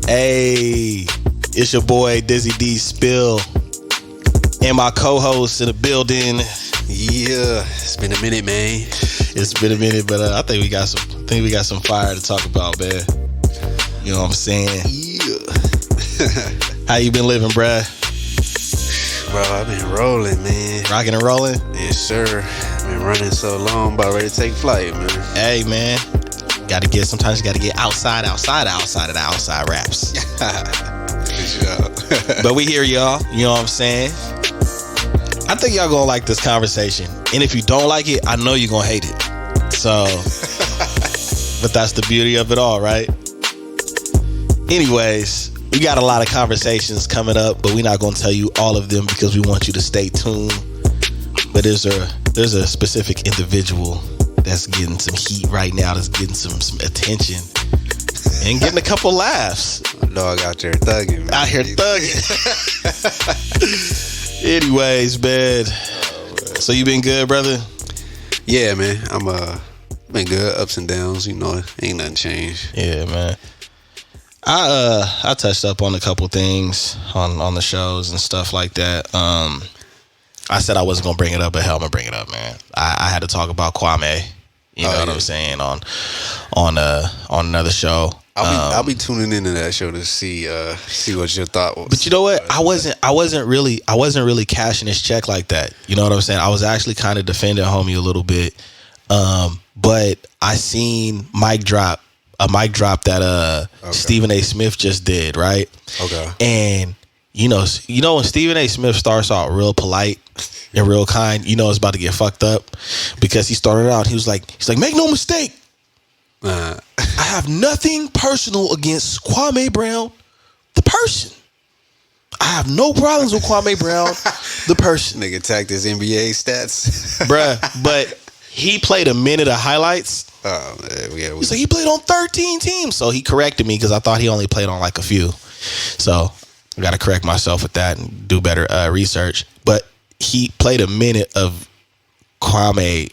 Hey, it's your boy Dizzy D Spill and my co-host in the building. Yeah, it's been a minute, man. It's been a minute, but I think we got some fire to talk about, man. You know what I'm saying? Yeah. How you been living, bruh? Bro, I've been rolling, man. Rocking and rolling? Yes, sir. Been running so long, about ready to take flight, man. Hey, man. Sometimes you gotta get outside of the outside raps. Good job. But we here, y'all. You know what I'm saying? I think y'all gonna like this conversation. And if you don't like it, I know you're gonna hate it. So, but that's the beauty of it all, right? Anyways, we got a lot of conversations coming up, but we're not gonna tell you all of them because we want you to stay tuned. But there's a specific individual that's getting some heat right now, that's getting some attention and getting a couple laughs. Dog out there thugging, man. Out here thugging. Anyways, man. So you been good, brother? Yeah, man. I'm been good, ups and downs. You know, ain't nothing changed. Yeah, man. I touched up on a couple things on the shows and stuff like that. I said I wasn't gonna bring it up, but hell, I'm gonna bring it up, man. I had to talk about Kwame. You know what I'm saying on another show. I'll be tuning into that show to see what your thought was. But you know what? I wasn't really cashing his check like that. You know what I'm saying? I was actually kind of defending homie a little bit. But I seen a mic drop that Stephen A. Smith just did, right? Okay. And you know when Stephen A. Smith starts out real polite and real kind, you know it's about to get fucked up, because he started out, he's like, make no mistake, I have nothing personal against Kwame Brown, the person. I have no problems with Kwame Brown, the person. Nigga attacked his NBA stats. Bruh, but he played a minute of highlights. Oh, man. Yeah, He's like, he played on 13 teams. So he corrected me because I thought he only played on like a few. So I got to correct myself with that and do better research. But he played a minute of Kwame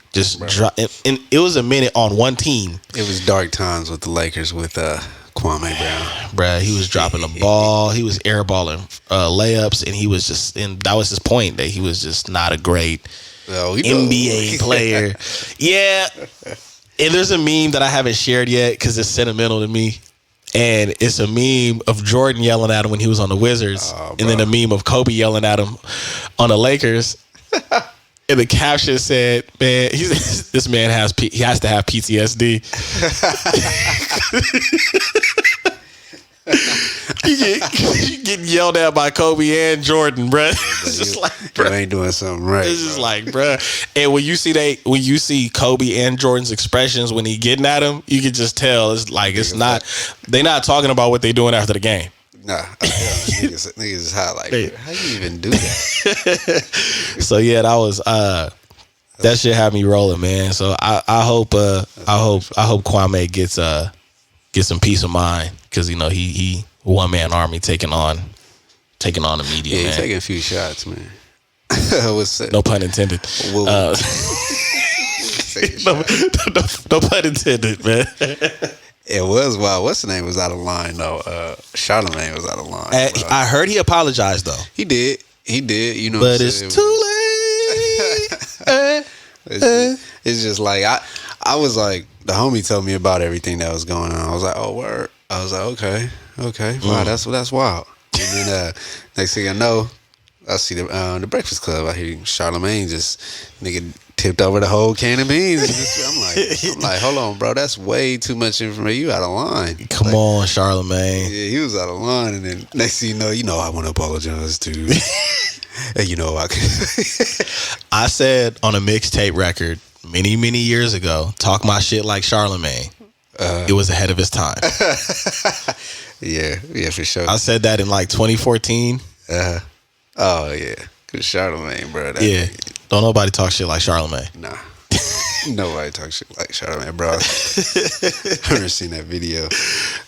and it was a minute on one team. It was dark times with the Lakers with Kwame Brown. Bruh, he was dropping the ball. He was airballing layups, and he was just, and that was his point, that he was just not a great NBA player. Yeah. And there's a meme that I haven't shared yet because it's sentimental to me. And it's a meme of Jordan yelling at him when he was on the Wizards. And then a meme of Kobe yelling at him on the Lakers. And the caption said, man, this man has to have PTSD. You get yelled at by Kobe and Jordan, bruh. It's just like, bruh, you ain't doing something right. It's just like, bruh. And when you see Kobe and Jordan's expressions when he getting at him, you can just tell it's like they're not talking about what they doing after the game. Nah, niggas is hot like, how you even do that? So yeah, that was that shit had me rolling, man. So I hope Kwame gets some peace of mind, because you know he one man army taking on the media. Yeah, man. He's taking a few shots, man. No pun intended. No pun intended, man. It was wild. What's the name was out of line though? Charlamagne was out of line. I heard he apologized though. He did. You know, but it's too late. It's just like I was like, the homie told me about everything that was going on. I was like, oh word. I was like, okay, wow, that's wild. And then next thing I know, I see the Breakfast Club. I hear Charlamagne just nigga tipped over the whole can of beans. I'm like, hold on, bro, that's way too much information. You out of line. Come on, Charlamagne. Yeah, he was out of line, and then next thing you know, I want to apologize to. And you know, I said on a mixtape record many years ago, talk my shit like Charlamagne. It was ahead of its time. Yeah, for sure. I said that in like 2014. Oh yeah, good Charlamagne, bro. Yeah, don't nobody talk shit like Charlamagne. Nah, nobody talk shit like Charlamagne, bro. I've never seen that video,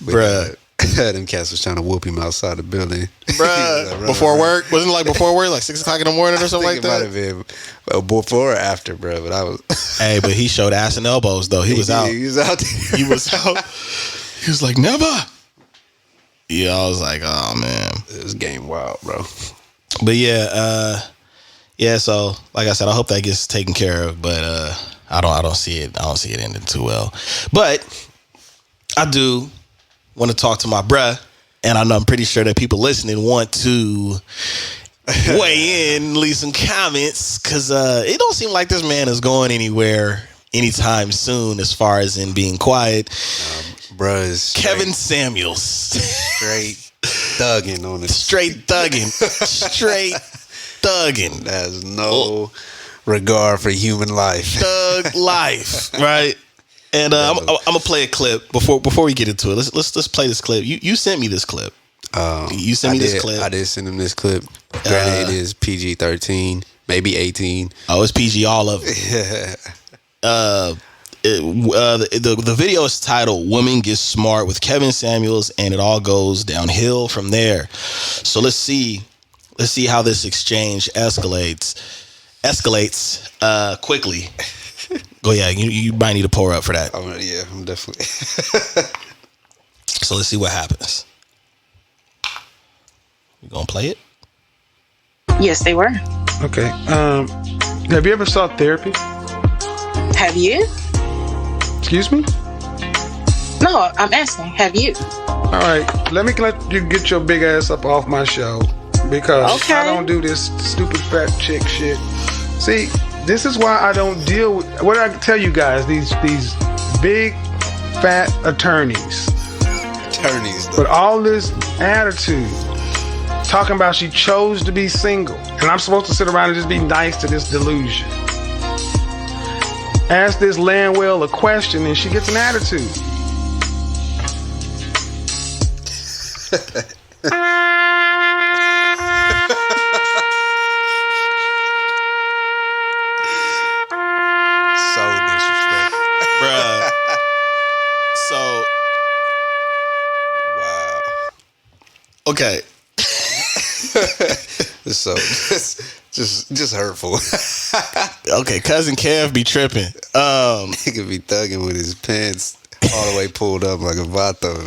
bruh. Them cats was trying to whoop him outside the building, bruh. Like, before work, wasn't it like before work, like 6 o'clock in the morning or something like that? It might have been before or after, bro. But I was. Hey, but he showed ass and elbows though. He was out. He was out there. He was out. He was like, never. Yeah, I was like, oh man, this game wild, bro. But yeah. So like I said, I hope that gets taken care of. But I don't see it. I don't see it ending too well. But I do want to talk to my bruh, and I'm pretty sure that people listening want to weigh in, leave some comments, because it don't seem like this man is going anywhere anytime soon as far as in being quiet. Bruh, Kevin Samuels. Straight thugging on it. Straight thugging. Straight thugging. There's no regard for human life. Thug life, right? And I'm gonna play a clip before we get into it. Let's play this clip. You sent me this clip. You sent me this clip. I did send him this clip. Granted, it is PG-13, maybe 18. Oh, it's PG all of it. The video is titled "Woman Gets Smart" with Kevin Samuels, and it all goes downhill from there. So let's see how this exchange escalates quickly. Go, yeah, you might need to pour up for that. Yeah, I'm definitely. So let's see what happens. You gonna play it? Yes, they were. Okay. Have you ever sought therapy? Have you? Excuse me? No, I'm asking. Have you? All right. Let you get your big ass up off my show, because I don't do this stupid fat chick shit. See, this is why I don't deal with. What did I tell you guys? These big fat attorneys. But all this attitude, talking about she chose to be single, and I'm supposed to sit around and just be nice to this delusion. Ask this Landwell a question and she gets an attitude. So disrespectful. Bruh. So. Wow. Okay. So just hurtful. Okay, cousin Kev be tripping. He could be thugging with his pants all the way pulled up like a vato.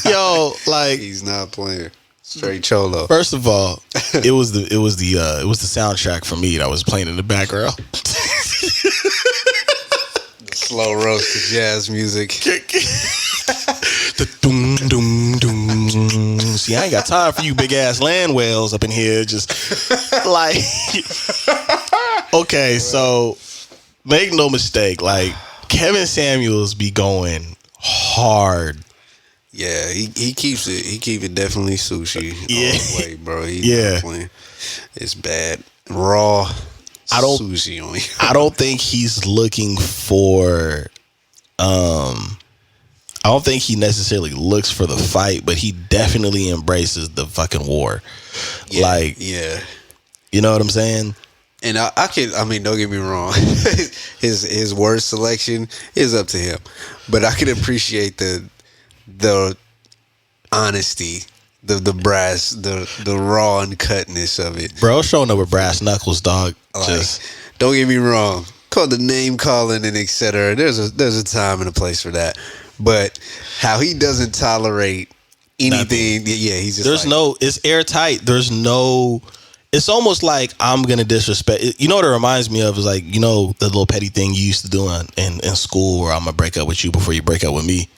Yo, like, he's not playing. Straight cholo. First of all, it was the soundtrack for me that was playing in the background. Slow roast to jazz music. The doom doom doom. See, I ain't got time for you big ass land whales up in here. Just like, okay, so make no mistake, like Kevin Samuels be going hard. Yeah, he keeps it. He keep it definitely sushi. Yeah, all the way, bro. Yeah, it's bad. Raw. Sushi on you. I don't think he's looking for. I don't think he necessarily looks for the fight, but he definitely embraces the fucking war. Yeah, like, yeah, you know what I'm saying? And I mean, don't get me wrong. his word selection is up to him, but I can appreciate the honesty, the brass, the raw uncutness of it. Bro, showing up with brass knuckles, dog. Like, don't get me wrong. Called the name calling and etc. There's a time and a place for that. But how he doesn't tolerate anything, yeah, he's just it's airtight. There's no, it's almost like I'm gonna disrespect. You know what it reminds me of is like, you know, the little petty thing you used to do in school where I'm gonna break up with you before you break up with me.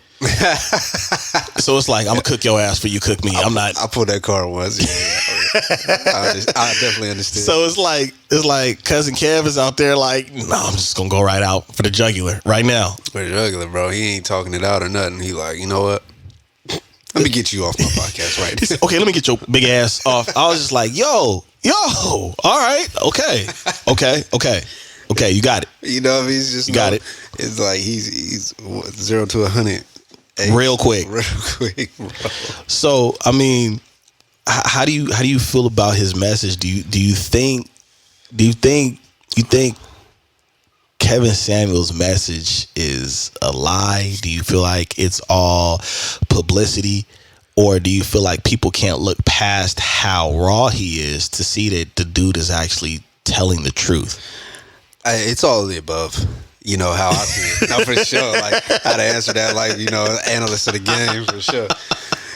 So it's like I'm gonna cook your ass for you cook me. I'm not. I pulled that card once. Yeah. I definitely understand. So it's like cousin Kev is out there like, no, I'm just gonna go right out for the jugular right now. For the jugular, bro. He ain't talking it out or nothing. He like, you know what? Let me get you off my podcast right now. Okay, let me get your big ass off. I was just like, yo, all right, okay, you got it. You know, he's just got it. It's like he's 0 to 100. Real quick, bro. So, I mean, how do you feel about his message? Do you think Kevin Samuels' message is a lie? Do you feel like it's all publicity, or do you feel like people can't look past how raw he is to see that the dude is actually telling the truth? It's all of the above. you know, how I see it. No, for sure. Like, how to answer that, like, you know, analyst of the game, for sure.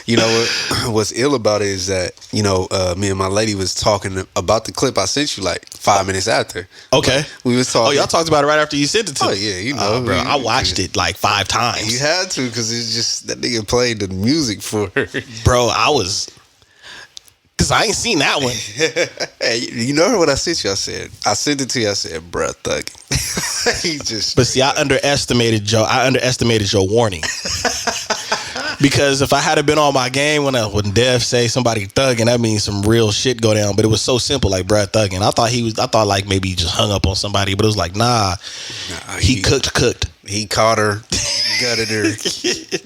You know, what's ill about it is that, you know, me and my lady was talking about the clip I sent you like 5 minutes after. Okay. Like, we was talking. Oh, y'all talked about it right after you sent it to me. Oh, yeah, you know. Bro, I watched it like 5 times. You had to, because it's just, that nigga played the music for her. Bro, because I ain't seen that one. Hey, you know what I sent you? I sent it to you. I said, bruh, thug. He just. But see, I underestimated your warning. Because if I had been on my game when Dev say somebody thugging, that means some real shit go down. But it was so simple, like bruh thugging. I thought like maybe he just hung up on somebody, but it was like nah he cooked. He caught her, gutted her,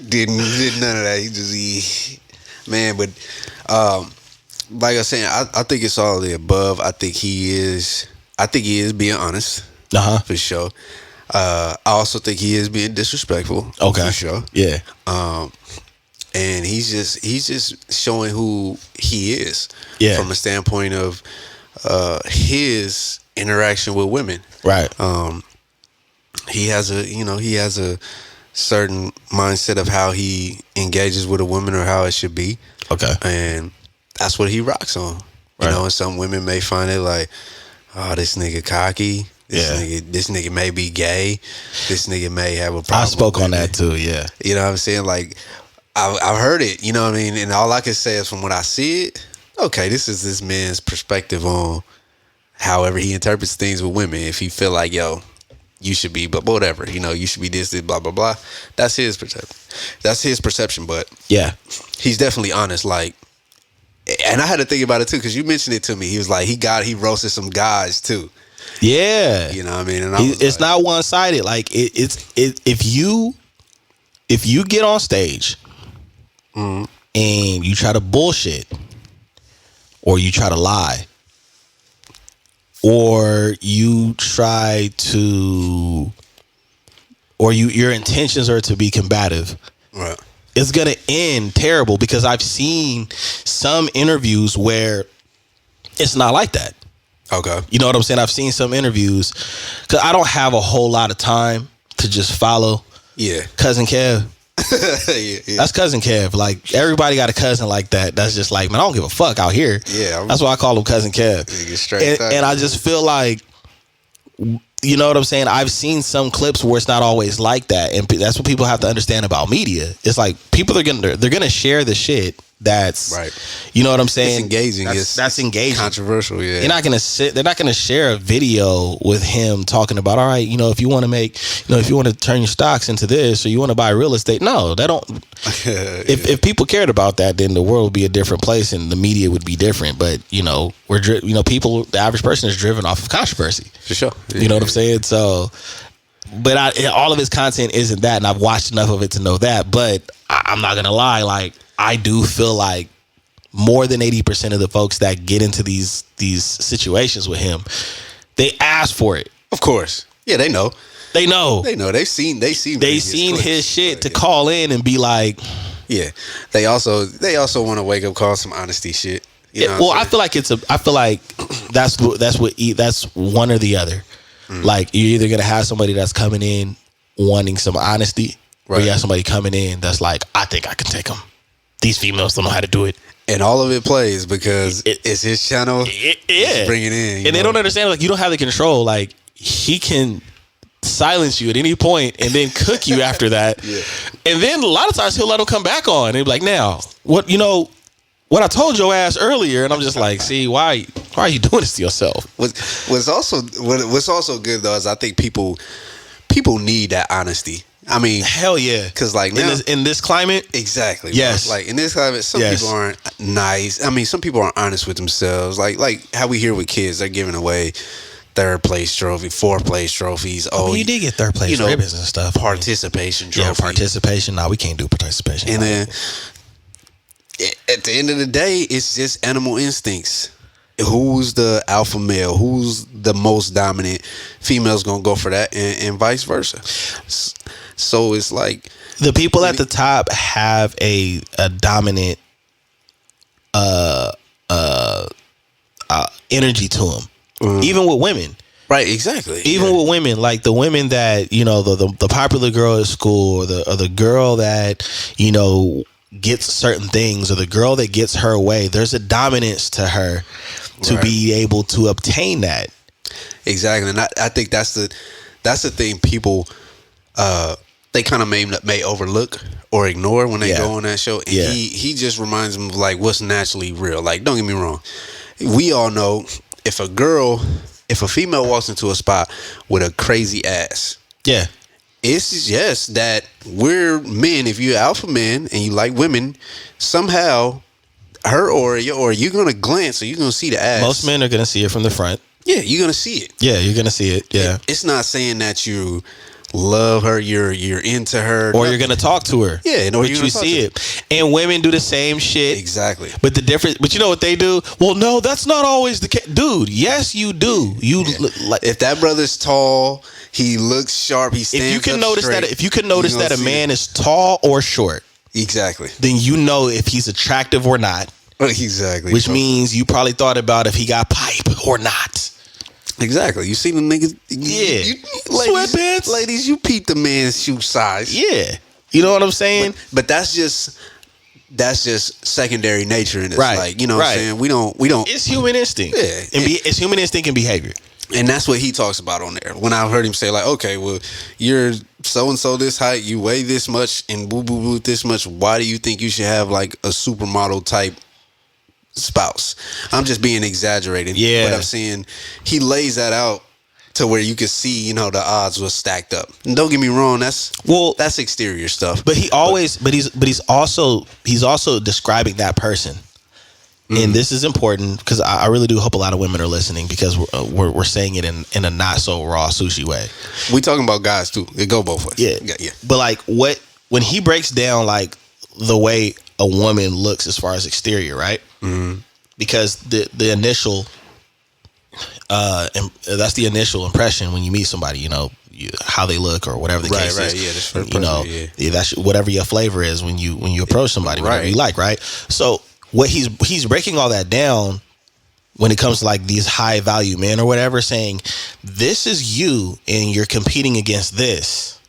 did none of that. Man, but like I was saying, I think it's all of the above. I think he is being honest. For sure. I also think he is being disrespectful. Okay. For sure. Yeah. And he's just showing who he is. Yeah. From a standpoint of his interaction with women. Right. He has a certain mindset of how he engages with a woman or how it should be. Okay. And that's what he rocks on. You know, and some women may find it like, oh, this nigga cocky. This nigga may be gay. This nigga may have a problem. I spoke on that too, yeah. You know what I'm saying? Like, I've heard it, you know what I mean? And all I can say is from when I see it, okay, this is this man's perspective on however he interprets things with women. If he feel like, yo, you should be, but whatever, you know, you should be this, blah, blah, blah. That's his perception. But yeah, he's definitely honest. Like, and I had to think about it too, because you mentioned it to me. He was like, he roasted some guys too. Yeah, you know what I mean. And it's not one sided. Like if you get on stage and you try to bullshit, or you try to lie, or you try to, or your intentions are to be combative, right, it's gonna end terrible. Because I've seen some interviews where it's not like that. Okay. You know what I'm saying? I've seen some interviews, because I don't have a whole lot of time to just follow Cousin Kev. Yeah. That's Cousin Kev. Like, everybody got a cousin like that. That's just like, man, I don't give a fuck out here. Yeah. That's why I call him Cousin Kev. And I just feel like, you know what I'm saying? I've seen some clips where it's not always like that. And that's what people have to understand about media. It's like, people they're gonna share the shit that's right. You know what I'm saying? It's engaging. That's engaging. Controversial, yeah. They're not gonna share a video with him talking about, all right, you know, if you want to turn your stocks into this, or you want to buy real estate. No, they don't. If people cared about that, then the world would be a different place and the media would be different. But, you know, the average person is driven off of controversy. For sure. You know what I'm saying? So, but all of his content isn't that, and I've watched enough of it to know that. But I'm not gonna lie, like, I do feel like more than 80% of the folks that get into these situations with him, they ask for it. Of course. Yeah, they know. They know. They've seen his shit to call in and be like, yeah. They also want to wake up call some honesty shit. You know I feel like that's one or the other. Like, you're either gonna have somebody that's coming in wanting some honesty, or you have somebody coming in that's like, I think I can take them. These females don't know how to do it. And all of it plays because it's his channel. Yeah. Bring it in. And they don't understand, like, you don't have the control. Like, he can silence you at any point and then cook you after that. Yeah. And then a lot of times he'll let them come back on. And he'll be like, now, what I told your ass earlier. And I'm just like, see, why are you doing this to yourself? What's also good, though, is I think people need that honesty. I mean, hell yeah, because like now, in this climate, exactly. Yes, bro. Like in this climate, some people aren't nice. I mean, some people aren't honest with themselves. Like how we hear with kids, they're giving away third place trophy, fourth place trophies. Oh, you did get third place ribbons and stuff. Participation trophy. Yeah, participation. No, we can't do participation. And then at the end of the day, it's just animal instincts. Who's the alpha male? Who's the most dominant? Female's gonna go for that, and vice versa. So it's like the people at the top have a dominant energy to them. Even with women, Right, exactly. Even with women, like the women that, you know, the popular girl at school, or the girl that, you know, gets certain things, or the girl that gets her way, there's a dominance to her to be able to obtain that. Exactly. And I think that's the thing people they kind of may overlook or ignore when they go on that show. And he just reminds them of like what's naturally real. Like, don't get me wrong, we all know if a female walks into a spot with a crazy ass, it's just that we're men. If you're alpha man and you like women, somehow her or you're gonna glance, or you're gonna see the ass. Most men are gonna see it from the front. Yeah, you're gonna see it. Yeah, you're gonna see it. Yeah, it's not saying that you love her, you're into her, or you're gonna talk to her. Yeah, but you see it. And women do the same shit. Exactly. But the difference, but you know what they do? Well, no, that's not always the case, dude. Yes, you do. Like, if that brother's tall, he looks sharp. He stands. If you can up notice straight, that, if you can notice that a man is tall or short, exactly, then you know if he's attractive or not. Exactly. Which means you probably thought about if he got pipe or not. Exactly. You see the niggas. Sweatpants. Ladies, you peep the man's shoe size. Yeah. You know what I'm saying? But that's just secondary nature in it. Right. Like, you know what I'm saying? We don't. It's human instinct. Yeah. It's human instinct and behavior. And that's what he talks about on there. When I heard him say, like, okay, well, you're so-and-so this height, you weigh this much, and boo-boo-boo this much, why do you think you should have, like, a supermodel type spouse? I'm just being exaggerated. Yeah. But I'm saying he lays that out to where you can see, you know, the odds were stacked up. And don't get me wrong, that's exterior stuff. But he's also describing that person. And this is important because I really do hope a lot of women are listening, because we're saying it in a not so raw sushi way. We talking about guys too. It go both ways. Yeah. But like when he breaks down like the way a woman looks as far as exterior, right? Mm-hmm. Because the initial that's the initial impression when you meet somebody, you know, how they look or whatever the case is. Yeah, you know, that's whatever your flavor is when you approach somebody, whatever you like, right? So what he's breaking all that down when it comes to like these high value men or whatever, saying this is you and you're competing against this.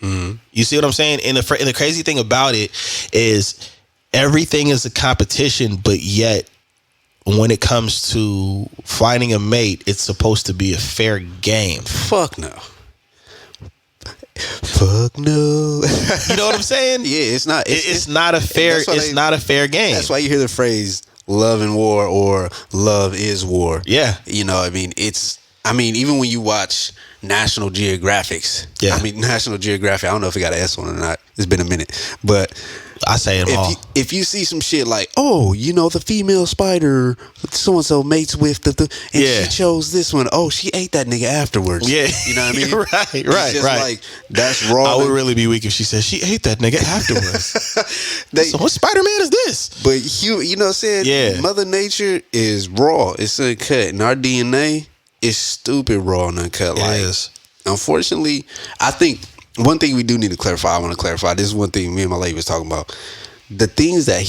Mm-hmm. You see what I'm saying? And the crazy thing about it is everything is a competition, but yet when it comes to finding a mate, it's supposed to be a fair game. Fuck no. Fuck no. You know what I'm saying? Yeah, it's not. It's not a fair. It's not a fair game. That's why you hear the phrase "love and war" or "love is war." Yeah. You know, I mean, even when you watch National Geographics. Yeah. I mean, National Geographic. I don't know if it got an S on it or not. It's been a minute, but I say it all. If you see some shit like, oh, you know, the female spider so and so mates with and she chose this one. Oh, she ate that nigga afterwards. Yeah, you know what I mean. right. Like, that's wrong. I would really be weak if she said she ate that nigga afterwards. So what Spider-Man is this? But you know what I'm saying? Yeah. Mother Nature is raw. It's uncut, and our DNA is stupid raw and uncut. Like, unfortunately, I think. One thing we do need to clarify, I want to clarify, this is one thing me and my lady was talking about. The things that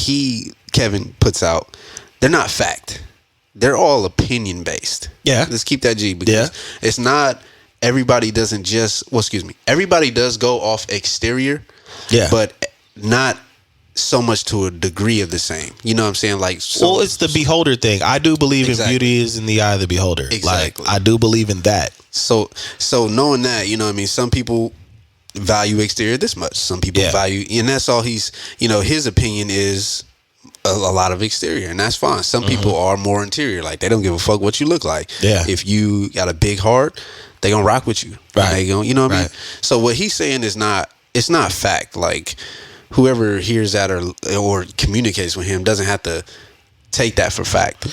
Kevin puts out, they're not fact. They're all opinion based. Yeah. Let's keep that G, because it's not, everybody doesn't just, everybody does go off exterior, but not so much to a degree of the same. You know what I'm saying? Like, well, it's the beholder thing. I do believe in beauty is in the eye of the beholder. Exactly. Like, I do believe in that. So knowing that, you know what I mean, some people value exterior this much. Some people value, and that's all his opinion is a lot of exterior, and that's fine. Some people are more interior, like they don't give a fuck what you look like. Yeah. If you got a big heart, they gonna rock with you. Right. They gonna, you know what I mean? So what he's saying is it's not fact. Like, whoever hears that or communicates with him doesn't have to take that for fact.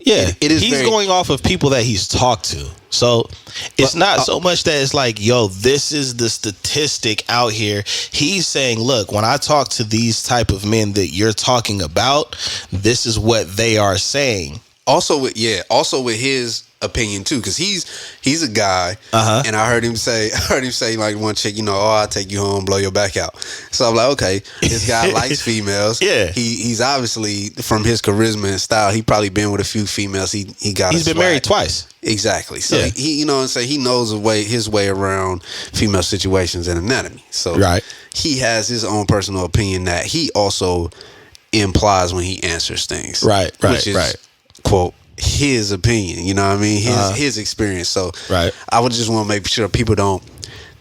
Yeah, he's going off of people that he's talked to. So it's not so much that it's like, yo, this is the statistic out here. He's saying, look, when I talk to these type of men that you're talking about, this is what they are saying. Also with his opinion too, because he's a guy, and I heard him say like one chick, you know, oh, I'll take you home, blow your back out. So I'm like, okay, this guy likes females. Yeah, he's obviously, from his charisma and style, he probably been with a few females. He's been married twice. Exactly. So he you know what I'm saying, he knows his way around female situations and anatomy. So he has his own personal opinion that he also implies when he answers things. Right. Which is, quote, his opinion, you know what I mean? His experience. So I would just want to make sure people don't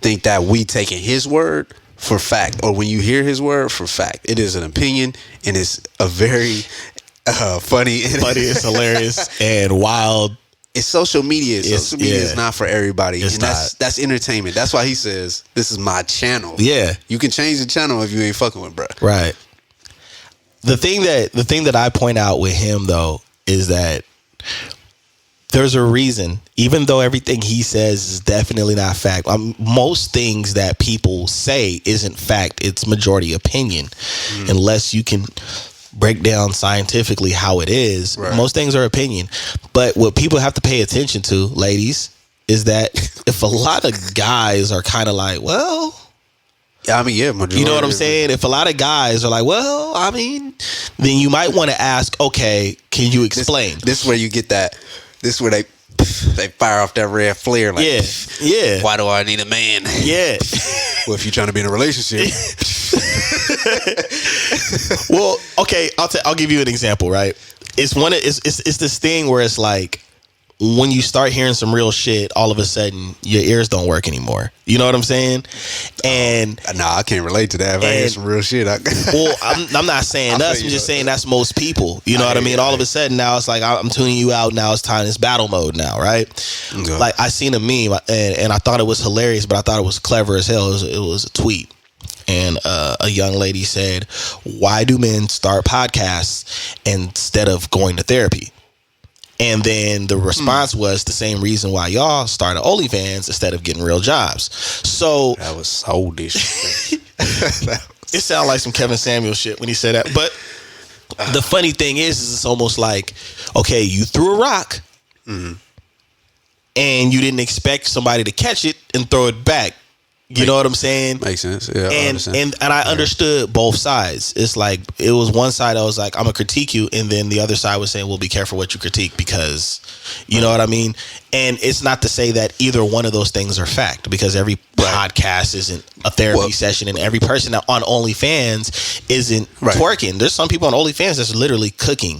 think that we taking his word for fact, or when you hear his word for fact. It is an opinion, and it's a very funny, it's hilarious and wild. It's social media. Social media is not for everybody. And that's entertainment. That's why he says, this is my channel. Yeah. You can change the channel if you ain't fucking with, bro. Right. The thing that I point out with him, though, is that there's a reason, even though everything he says is definitely not fact. Most things that people say isn't fact. It's majority opinion. Unless you can break down scientifically how it is. Most things are opinion. But what people have to pay attention to, ladies, is that if a lot of guys are kind of like, well, I mean, yeah, you know what I'm saying? If a lot of guys are like, well, I mean, then you might want to ask, okay, can you explain? This is where you get that. This is where they fire off that red flare. Like, yeah. Why do I need a man? Yeah. Well, if you're trying to be in a relationship. Well, okay, I'll give you an example, right? It's this thing where it's like, when you start hearing some real shit, all of a sudden your ears don't work anymore. You know what I'm saying? And I can't relate to that. If I hear some real shit, well, I'm not saying us. I'm just saying that's most people. You know what I mean? All of a sudden now it's like, I'm tuning you out. Now it's time. It's battle mode now, right? Okay. Like, I seen a meme and I thought it was hilarious, but I thought it was clever as hell. It was a tweet. And a young lady said, why do men start podcasts instead of going to therapy? And then the response was the same reason why y'all started OnlyFans instead of getting real jobs. So that was so disrespectful. It sounded like some Kevin Samuel shit when he said that. But the funny thing is it's almost like, okay, you threw a rock and you didn't expect somebody to catch it and throw it back. You know what I'm saying? Makes sense. Yeah. And I understood both sides. It's like, it was one side I was like, I'm gonna critique you, and then the other side was saying, well, be careful what you critique, because you know what I mean? And it's not to say that either one of those things are fact, because every podcast isn't a therapy session, and every person on OnlyFans isn't twerking. There's some people on OnlyFans that's literally cooking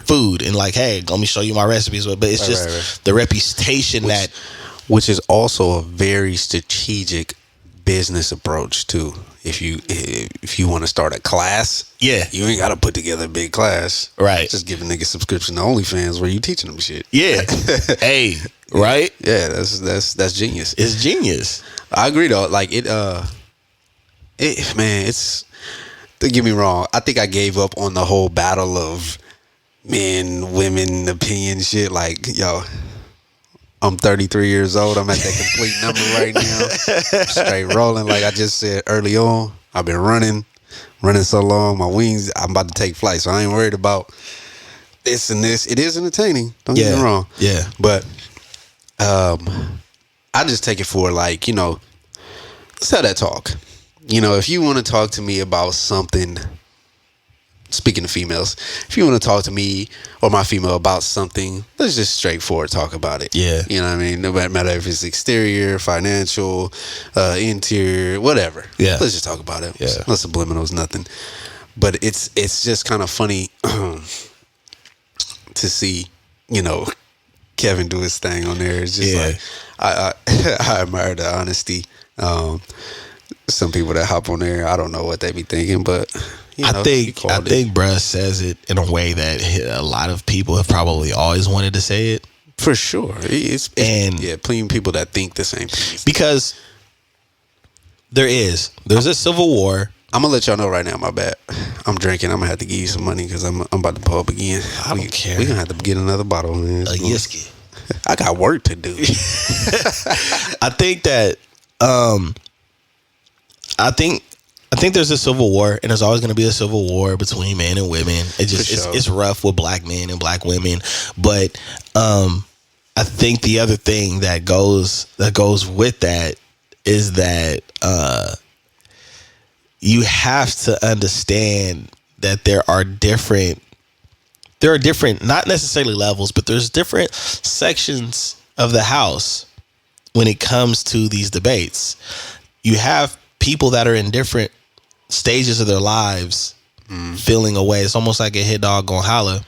food and like, hey, let me show you my recipes. But it's just the reputation which is also a very strategic business approach too. If you want to start a class, you ain't got to put together a big class, right? Just give a nigga subscription to OnlyFans where you teaching them shit. Yeah. Hey, right? Yeah, that's genius. It's genius. I agree though. Like it's, don't get me wrong, I think I gave up on the whole battle of men, women, opinion shit. Like, yo, I'm 33 years old. I'm at that complete number right now. Straight rolling. Like I just said early on, I've been running so long. My wings, I'm about to take flight, so I ain't worried about this and this. It is entertaining. Don't get me wrong. Yeah. But I just take it for, like, you know, let's have that talk. You know, if you want to talk to me about something, speaking to females, if you want to talk to me or my female about something, let's just straightforward talk about it. Yeah. You know what I mean? No matter if it's exterior, financial, interior, whatever. Yeah. Let's just talk about it. Yeah. No subliminals, nothing. But it's just kind of funny to see, you know, Kevin do his thing on there. It's just like, I admire the honesty. Some people that hop on there, I don't know what they be thinking, but you know, I think bruh says it in a way that a lot of people have probably always wanted to say it. For sure. It's plenty people that think the same thing. Because there's a civil war. I'm gonna let y'all know right now, my bad. I'm drinking. I'm gonna have to give you some money because I'm about to pull up again. I don't care. We're gonna have to get another bottle. Man. A Yiski. I got work to do. I think that I think there's a civil war, and there's always going to be a civil war between men and women. It just it's rough with black men and black women, but I think the other thing that goes with that is that you have to understand that there are different, not necessarily levels, but there's different sections of the house when it comes to these debates. You have people that are in different stages of their lives feeling away. It's almost like a hit dog gonna holler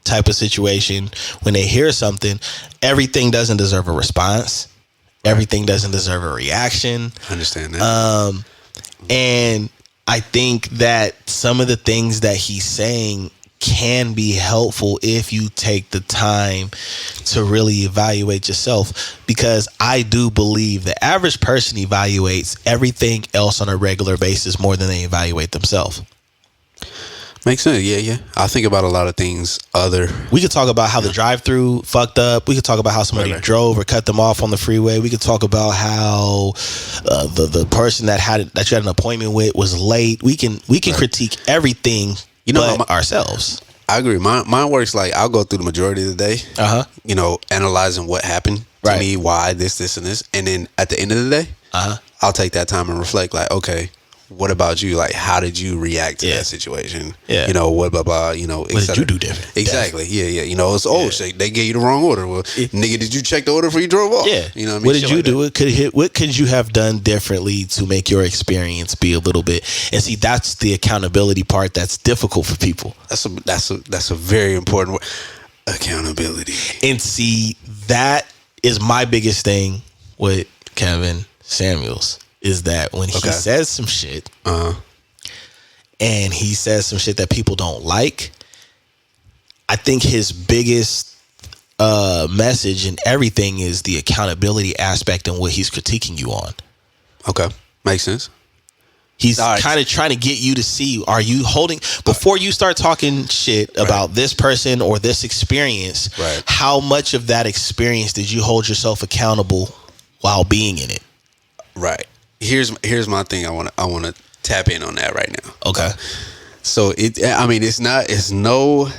type of situation. When they hear something, everything doesn't deserve a response. Right. Everything doesn't deserve a reaction. I understand that. And I think that some of the things that he's saying can be helpful if you take the time to really evaluate yourself, because I do believe the average person evaluates everything else on a regular basis more than they evaluate themselves. Makes sense. Yeah. I think about a lot of things. We could talk about how the drive-through fucked up. We could talk about how somebody drove or cut them off on the freeway. We could talk about how the person that you had an appointment with was late. We can critique everything, but ourselves. I agree. Mine works like I'll go through the majority of the day. Analyzing what happened to me, why this, and this, and then at the end of the day, I'll take that time and reflect. Like, okay, what about you? Like, how did you react to that situation? Yeah. What, blah, blah, what did you do different? Exactly. Yeah. It's, they gave you the wrong order. Well, nigga, did you check the order before you drove off? Yeah. You know what I mean? What did you do? What could you have done differently to make your experience be a little bit? And see, that's the accountability part that's difficult for people. That's a very important word. Accountability. And see, that is my biggest thing with Kevin Samuels. Is that when he says some shit and he says some shit that people don't like, I think his biggest message and everything is the accountability aspect and what he's critiquing you on. Okay. Makes sense. He's kind of trying to get you to see, are you holding, before you start talking shit about this person or this experience, how much of that experience did you hold yourself accountable while being in it? Right. Here's my thing. I want to tap in on that right now. Okay. So it's no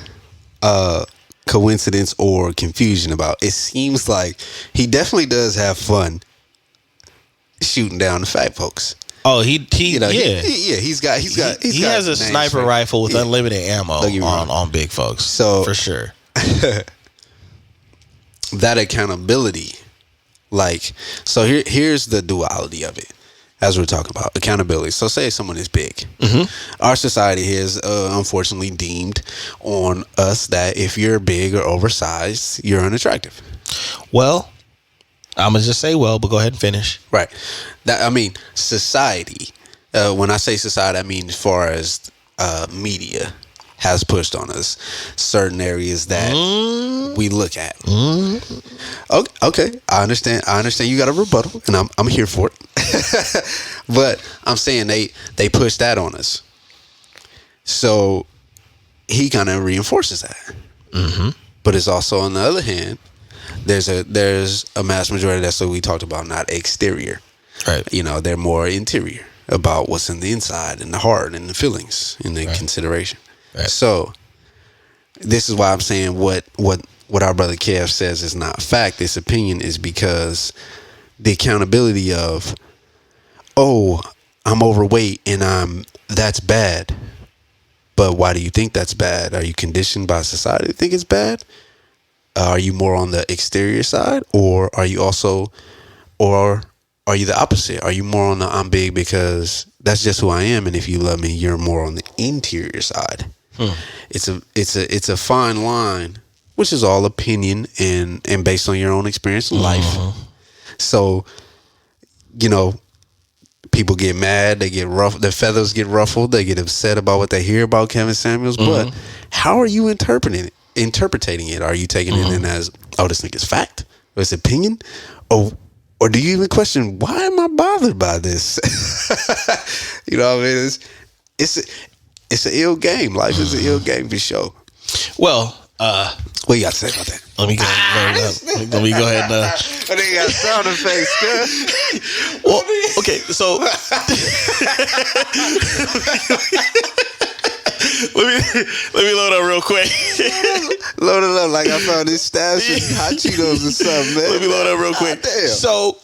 coincidence or confusion about. It seems like he definitely does have fun shooting down the fat folks. Oh, he has a sniper rifle with unlimited ammo on big folks. So for sure. That accountability, here's the duality of it. As we're talking about accountability. So say someone is big. Mm-hmm. Our society has unfortunately deemed on us that if you're big or oversized, you're unattractive. Well, I'm going to just say but go ahead and finish. Right. Society. When I say society, I mean as far as media has pushed on us certain areas that we look at. Okay, I understand you got a rebuttal, and I'm here for it. But I'm saying they push that on us, so he kind of reinforces that. Mm-hmm. But it's also, on the other hand, there's a mass majority that's what we talked about, not exterior. Right. They're more interior about what's in the inside and the heart and the feelings and the consideration. Right. So this is why I'm saying what our brother Kev says is not fact. This opinion is because the accountability of, I'm overweight and that's bad. But why do you think that's bad? Are you conditioned by society to think it's bad? Are you more on the exterior side, or are you the opposite? Are you more on the I'm big because that's just who I am, and if you love me, you're more on the interior side? It's a fine line, which is all opinion and based on your own experience in life. So, people get mad, they get rough, their feathers get ruffled, they get upset about what they hear about Kevin Samuels. But how are you interpreting it? Are you taking it in as, this nigga's fact, or it's opinion, or do you even question, why am I bothered by this? You know what I mean? It's an ill game. Life is an ill game for sure. Well, what you got to say about that? Let me go ahead and I think got sound effects. Well, okay, so Let me load up real quick. Load it up like I found this stash of hot Cheetos or something, man. Let me load up real quick. Damn. So,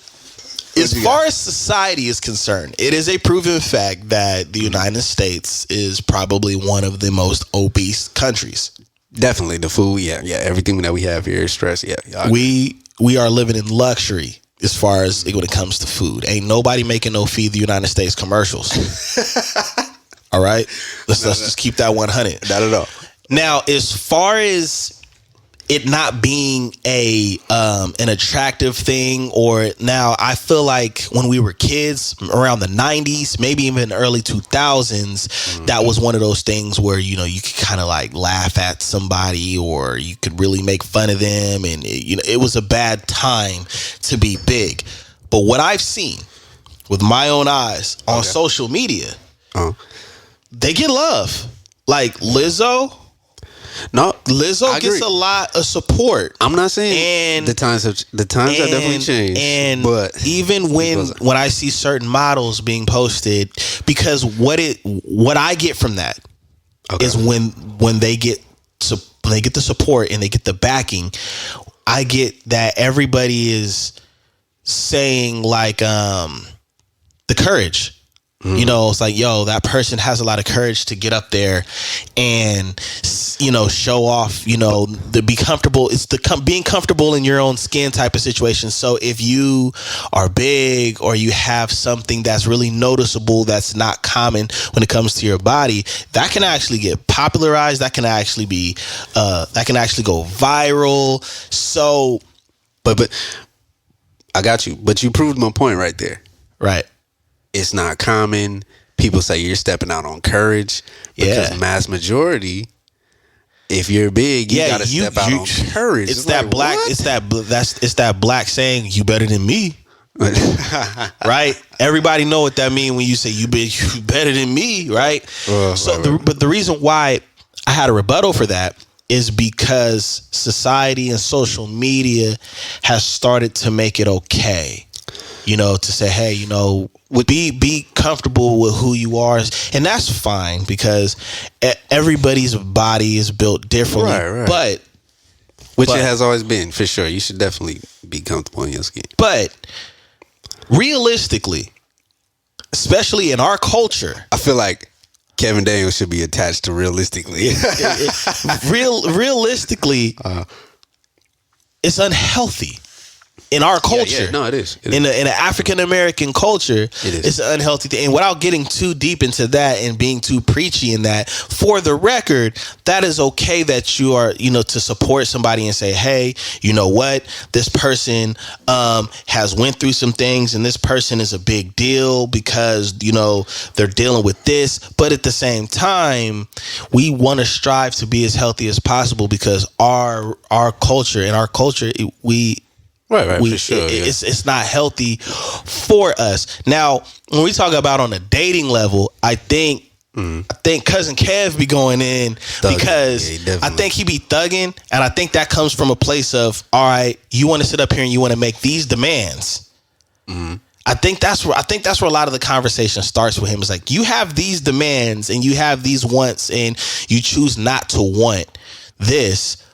as far as society is concerned, it is a proven fact that the United States is probably one of the most obese countries. Definitely the food, yeah. Everything that we have here is stress, yeah. We are living in luxury as far as when it comes to food. Ain't nobody making no Feed the United States commercials. All right, let's just keep that 100. Not at all. Now, as far as it not being an attractive thing, or now I feel like when we were kids around the 90s, maybe even early 2000s, that was one of those things where, you know, you could kind of like laugh at somebody or you could really make fun of them. And, it was a bad time to be big. But what I've seen with my own eyes on social media, they get love. Like Lizzo. No, Lizzo gets a lot of support. I'm not saying and the times have definitely changed. But even when I see certain models being posted, because what I get from that is when they get the support and they get the backing, I get that everybody is saying like the courage. You know, it's like, yo, that person has a lot of courage to get up there and, show off, to be comfortable. It's being comfortable in your own skin type of situation. So if you are big or you have something that's really noticeable, that's not common when it comes to your body, that can actually get popularized. That can actually be, that can actually go viral. So, but I got you. But you proved my point right there. Right. It's not common. People say you're stepping out on courage because mass majority, if you're big, you gotta step out on courage. It's that like, black. What? It's that black saying, "You better than me." Right? Everybody know what that means when you say you better than me, right? But the reason why I had a rebuttal for that is because society and social media has started to make it okay. To say, hey, be comfortable with who you are. And that's fine because everybody's body is built differently. Right. But it has always been, for sure. You should definitely be comfortable in your skin. But realistically, especially in our culture, I feel like Kevin Daniels should be attached to realistically. Realistically, it's unhealthy. In our culture, no, it is. In an African American culture, it's an unhealthy thing. And without getting too deep into that and being too preachy in that, for the record, that is okay that you are, to support somebody and say, hey, you know what, this person has went through some things, and this person is a big deal because they're dealing with this. But at the same time, we want to strive to be as healthy as possible because our culture, Right, for sure. It's not healthy for us. Now, when we talk about on a dating level, I think Cousin Kev be going in because I think he be thugging, and I think that comes from a place of, all right, you want to sit up here and you want to make these demands. I think that's where a lot of the conversation starts with him. It's like, you have these demands and you have these wants, and you choose not to want this,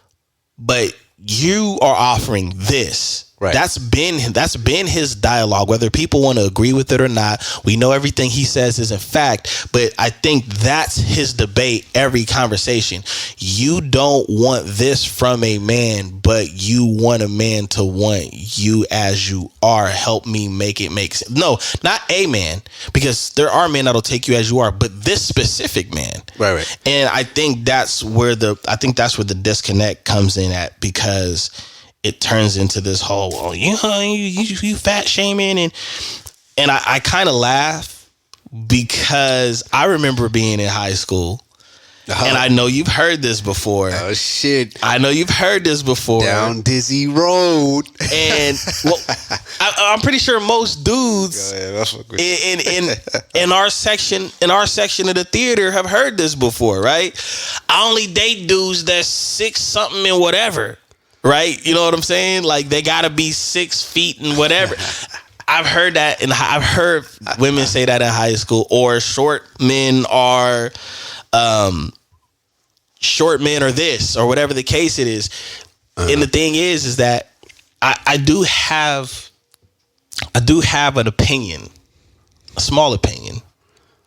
but you are offering this. Right. That's been his dialogue, whether people want to agree with it or not. We know everything he says isn't fact, but I think that's his debate every conversation. You don't want this from a man, but you want a man to want you as you are. Help me make it make sense. No, not a man, because there are men that'll take you as you are, but this specific man. Right. And I think that's where the disconnect comes in at, because it turns into this whole, you fat shaming, and I kind of laugh because I remember being in high school, and I know you've heard this before. Oh shit! I know you've heard this before. Down Dizzy Road, and I'm pretty sure most dudes in our section of the theater have heard this before, right? I only date dudes that's 6 something and whatever. Right? You know what I'm saying? Like, they gotta be 6 feet and whatever. I've heard that, and I've heard women say that in high school. Or short men are short men are this or whatever the case it is. And the thing is that I do have an opinion, a small opinion,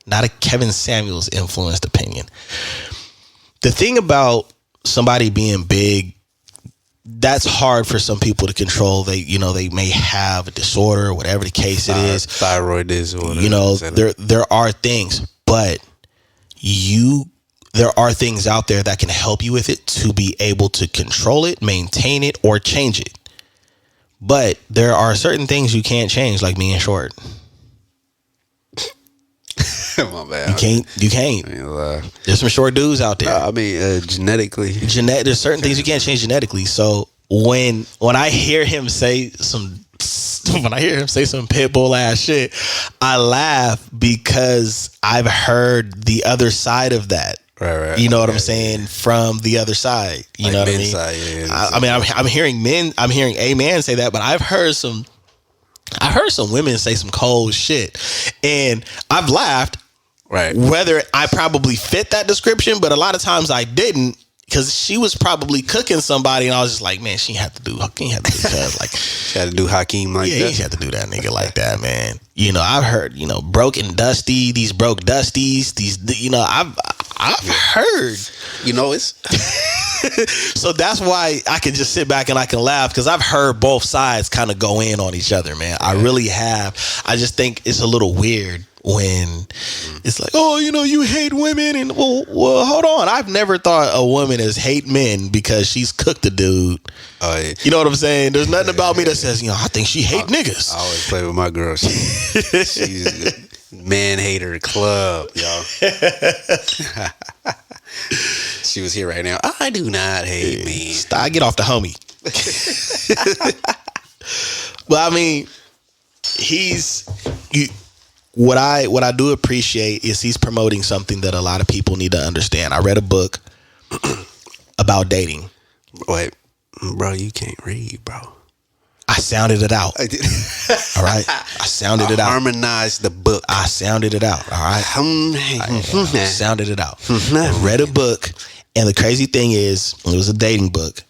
not a Kevin Samuels influenced opinion. The thing about somebody being big, that's hard for some people to control. They may have a disorder or whatever the case it is. Thyroid disorder. There are things, but there are things out there that can help you with it to be able to control it, maintain it, or change it. But there are certain things you can't change, like being short. My bad. You can't. There's some short dudes out there. Genetically. There's certain things you can't change genetically. So when I hear him say some pit bull ass shit, I laugh because I've heard the other side of that. Right. You know what I'm saying? From the other side. You know what I mean? Side, I'm hearing a man say that, but I've heard some women say some cold shit, and I've laughed. Right. Whether I probably fit that description, but a lot of times I didn't, because she was probably cooking somebody, and I was just like, man, she had to do cuz like she had to do Hakeem like that. She had to do that nigga like that, man. I've heard, broken dusty, these broke dusties, I've heard. It's so that's why I can just sit back and I can laugh, because I've heard both sides kind of go in on each other, man. I really have. I just think it's a little weird when it's like, oh, you hate women, and well, hold on. I've never thought a woman is hate men because she's cooked a dude. Oh, yeah. You know what I'm saying? There's nothing about me that says, I think she hate niggas. I always play with my girl. She's man hater club, y'all. She was here right now. I do not hate me. I get off the homie. Well, I mean, what I do appreciate is he's promoting something that a lot of people need to understand. I read a book about dating. Wait, bro, you can't read, bro. I sounded it out. I did. All right. I sounded it out. Harmonized the book. I sounded it out. All right. I sounded it out. I read a book, and the crazy thing is, it was a dating book.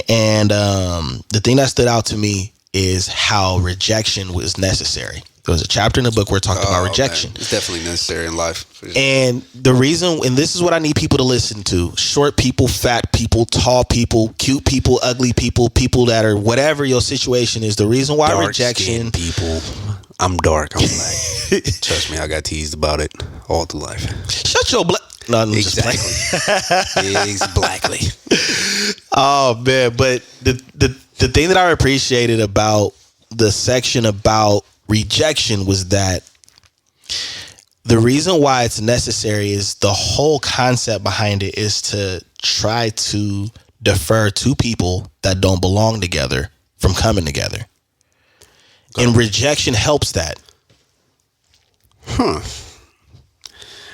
And the thing that stood out to me is how rejection was necessary. There was a chapter in the book where it talked about rejection. Man. It's definitely necessary in life. Sure. And the reason, and this is what I need people to listen to: short people, fat people, tall people, cute people, ugly people, people that are whatever your situation is. The reason why dark rejection, people. I'm dark. I'm black. Trust me, I got teased about it all through life. Shut your black. No, I'm exactly. Just Blackly. Oh man, but the thing that I appreciated about the section about rejection was that the reason why it's necessary is the whole concept behind it is to try to defer two people that don't belong together from coming together. And rejection helps that.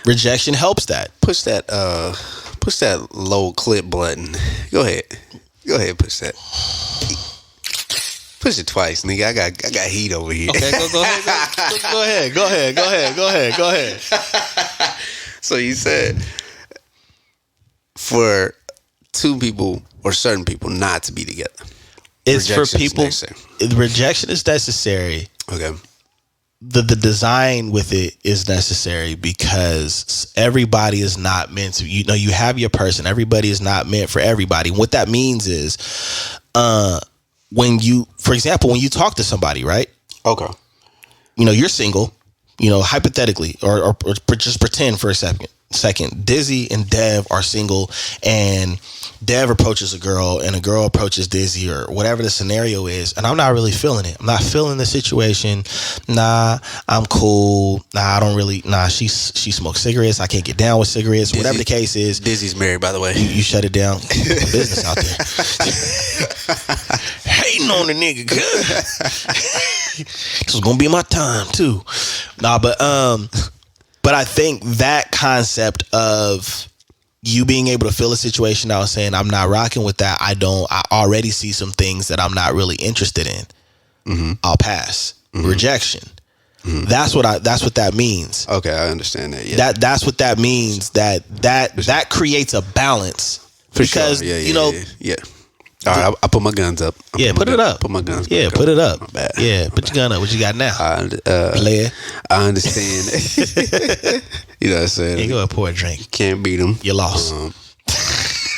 Rejection helps that. Push that low clip button. Go ahead, push that. Push it twice, nigga. I got heat over here. Okay, go ahead. So you said for two people or certain people not to be together. It's for people. Rejection is necessary. Okay. The design with it is necessary because everybody is not meant to. You have your person. Everybody is not meant for everybody. What that means is, for example, when you talk to somebody, right? Okay. You're single, hypothetically, or just pretend for a second. Dizzy and Dev are single, and Dev approaches a girl, and a girl approaches Dizzy, or whatever the scenario is, and I'm not really feeling it. I'm not feeling the situation. Nah, I'm cool. Nah, I don't really. Nah, she smokes cigarettes. I can't get down with cigarettes. Whatever the case is. Dizzy's married, by the way. You shut it down. Business out there. Hating on the nigga. This was gonna be my time too. Nah, but I think that concept of you being able to feel a situation, I was saying, I'm not rocking with that. I already see some things that I'm not really interested in. Mm-hmm. I'll pass. Mm-hmm. Rejection. That's what that means. Okay, I understand that. Yeah. That's what that means. That creates a balance. For because sure. Yeah. All right, I put my guns up. Put it up. Put my guns. Yeah, put it up. My bad. Yeah, put your gun up. What you got now? Player. I understand. You know what I'm saying? Yeah, go ahead, pour a drink. Can't beat them. You lost.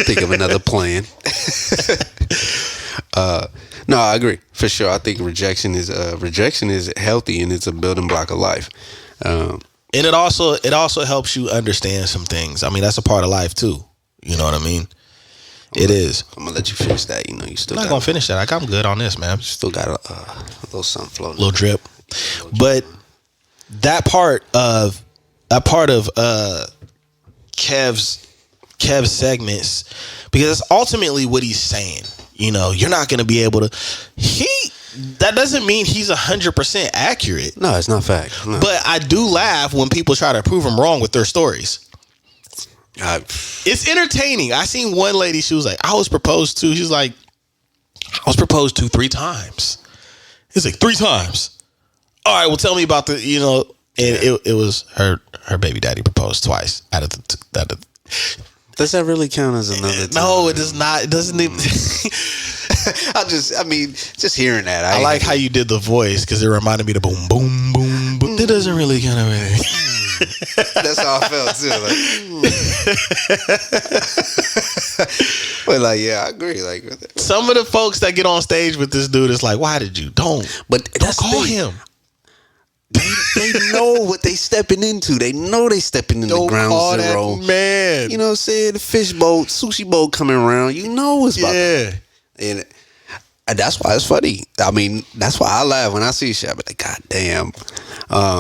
Think of another plan. No, I agree for sure. I think rejection is healthy and it's a building block of life. And it also helps you understand some things. I mean, that's a part of life too. You know what I mean? It is. I'm gonna let you finish that. You know, you still. I'm not gonna finish that. I'm good on this, man. Still got a little something floating. Little drip. But that part of Kev's segments, because that's ultimately what he's saying. You know, you're not gonna be able to. That doesn't mean he's 100% accurate. No, it's not fact. No. But I do laugh when people try to prove him wrong with their stories. It's entertaining. I seen one lady, she was like, I was proposed to. She's like, I was proposed to 3 times. It's like 3 times. All right, well, tell me about the, you know, and it was her baby daddy proposed twice out of the Does that really count as another time? No, it does not. It doesn't even. just hearing that. I like how you did the voice because it reminded me of the boom, boom, boom, boom. It doesn't really kind of really. That's how I felt too. But like, yeah, I agree. Like some of the folks that get on stage with this dude is like, why did you don't call him? They know what they stepping into. They know they stepping into ground zero. Man, you know what I'm saying? The fish boat, sushi boat coming around. You know what's about to. And that's why it's funny. I mean, that's why I laugh when I see shit. But like, God damn.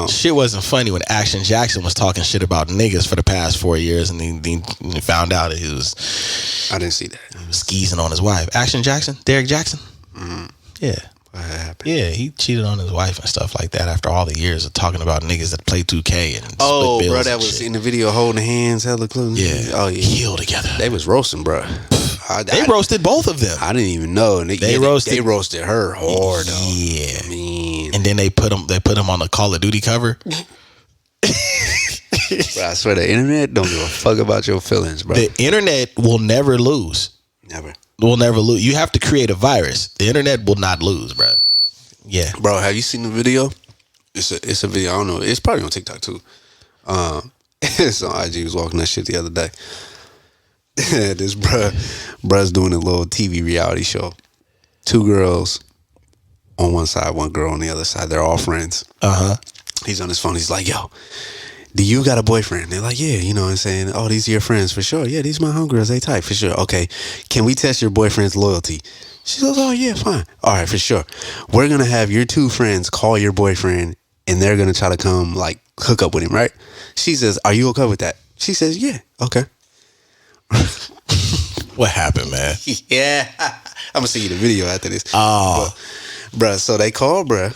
Shit wasn't funny when Action Jackson was talking shit about niggas for the past 4 years, and he found out that he was. I didn't see that. He was skeezing on his wife. Action Jackson, Derek Jackson. Mm-hmm. Yeah. What happened? Yeah, he cheated on his wife and stuff like that after all the years of talking about niggas that play 2K and split bills. Bro, that was in the video holding hands, hella close. Yeah. Oh yeah. Healed together. They was roasting, bro. They roasted both of them. I didn't even know. And they roasted her hard. Though. Yeah. I mean, and then they put him on the Call of Duty cover. Bro, I swear the internet don't give a fuck about your feelings, bro. The internet will never lose. Never. Will never lose. You have to create a virus. The internet will not lose, bro. Yeah. Bro, have you seen the video? It's a video. I don't know. It's probably on TikTok too. It's on IG. Was walking that shit the other day. This bruh's doing a little TV reality show. 2 girls on one side, 1 girl on the other side. They're all friends. He's on his phone. He's like, yo, do you got a boyfriend? They're like, yeah, you know what I'm saying? Oh, these are your friends for sure. Yeah, these are my homegirls. They tight for sure. Okay, can we test your boyfriend's loyalty? She goes, oh, yeah, fine. All right, for sure. We're going to have your 2 friends call your boyfriend, and they're going to try to come, like, hook up with him, right? She says, are you okay with that? She says, yeah, okay. What happened, man? Yeah. I'm going to see you the video after this. Oh. Bruh, so they called, bruh.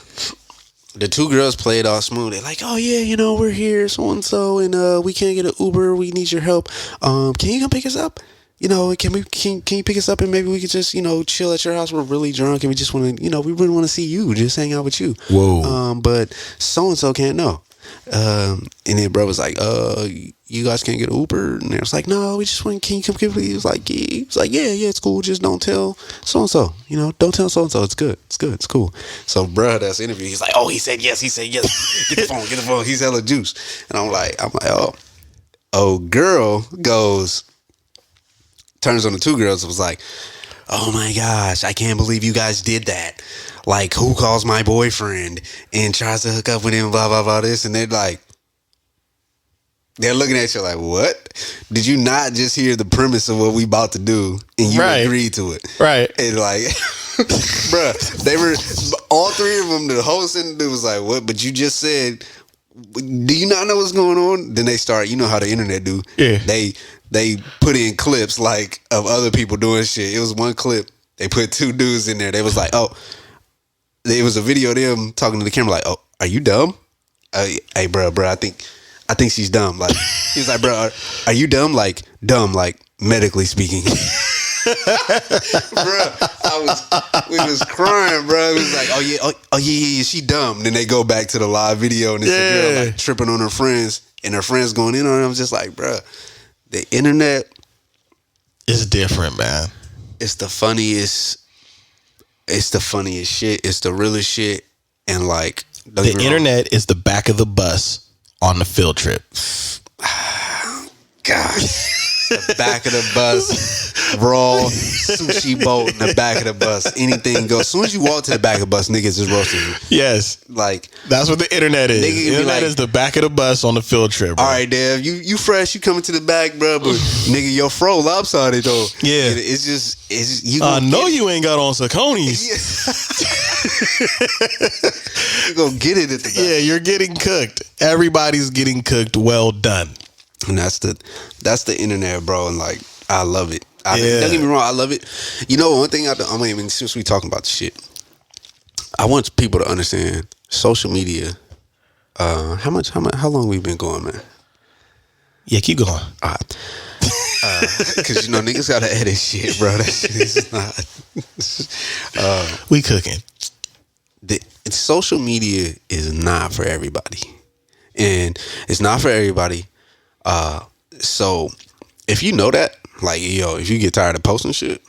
The 2 girls played all smooth. They're like, oh, yeah, you know, we're here, so-and-so, and we can't get an Uber. We need your help. Can you come pick us up? You know, can you pick us up and maybe we could just, you know, chill at your house? We're really drunk and we just want to, you know, we really want to see you, just hang out with you. Whoa. But so-and-so can't know. And then bro was like, you guys can't get an Uber? And they was like, no, we just want, can you come get me? He was like, yeah, it's cool. Just don't tell so-and-so, you know, don't tell so-and-so. It's good. It's cool. So bro, that's the interview. He's like, oh, he said yes. Get the phone. He's hella juice. And I'm like, oh, girl turns on the 2 girls and was like, oh my gosh, I can't believe you guys did that. Like, who calls my boyfriend and tries to hook up with him, blah, blah, blah, this. And they're like, they're looking at you like, what? Did you not just hear the premise of what we about to do and you agreed to it? Right. And like, bruh, they were, all 3 of them, the whole sentence was like, what? But you just said, do you not know what's going on? Then they start, you know how the internet do. Yeah. They put in clips like of other people doing shit. It was one clip. They put 2 dudes in there. They was like, oh, it was a video of them talking to the camera like, oh, are you dumb? Hey, bro, I think she's dumb. Like, he was like, bro, are you dumb? Like, medically speaking. we was crying, bro. It was like, oh yeah, she dumb. Then they go back to the live video and it's a girl like tripping on her friends and her friends going in on her. I'm just like, bro, the internet is different, man. It's the funniest shit. It's the realest shit. And like the internet is the back of the bus on the field trip. Gosh. The back of the bus, raw sushi boat in the back of the bus. Anything goes. As soon as you walk to the back of the bus, niggas is roasting you. Yes. Like that's what the internet is. The internet is the back of the bus on the field trip, bro. All right, Dev, you fresh, you coming to the back, bro, but nigga, your fro lopsided though. Yeah. It's just you I know you ain't got on Saucony's. You gonna get it at the back. Yeah, you're getting cooked. Everybody's getting cooked. Well done. And that's the internet, bro, and like I love it. Don't get me wrong, I love it. You know, one thing since we talking about the shit, I want people to understand social media. How long we been going, man? Yeah, keep going. All right. Because niggas gotta edit shit, bro. That shit is not. We cooking. Social media is not for everybody, and it's not for everybody. So if you know that, like, if you get tired of posting shit,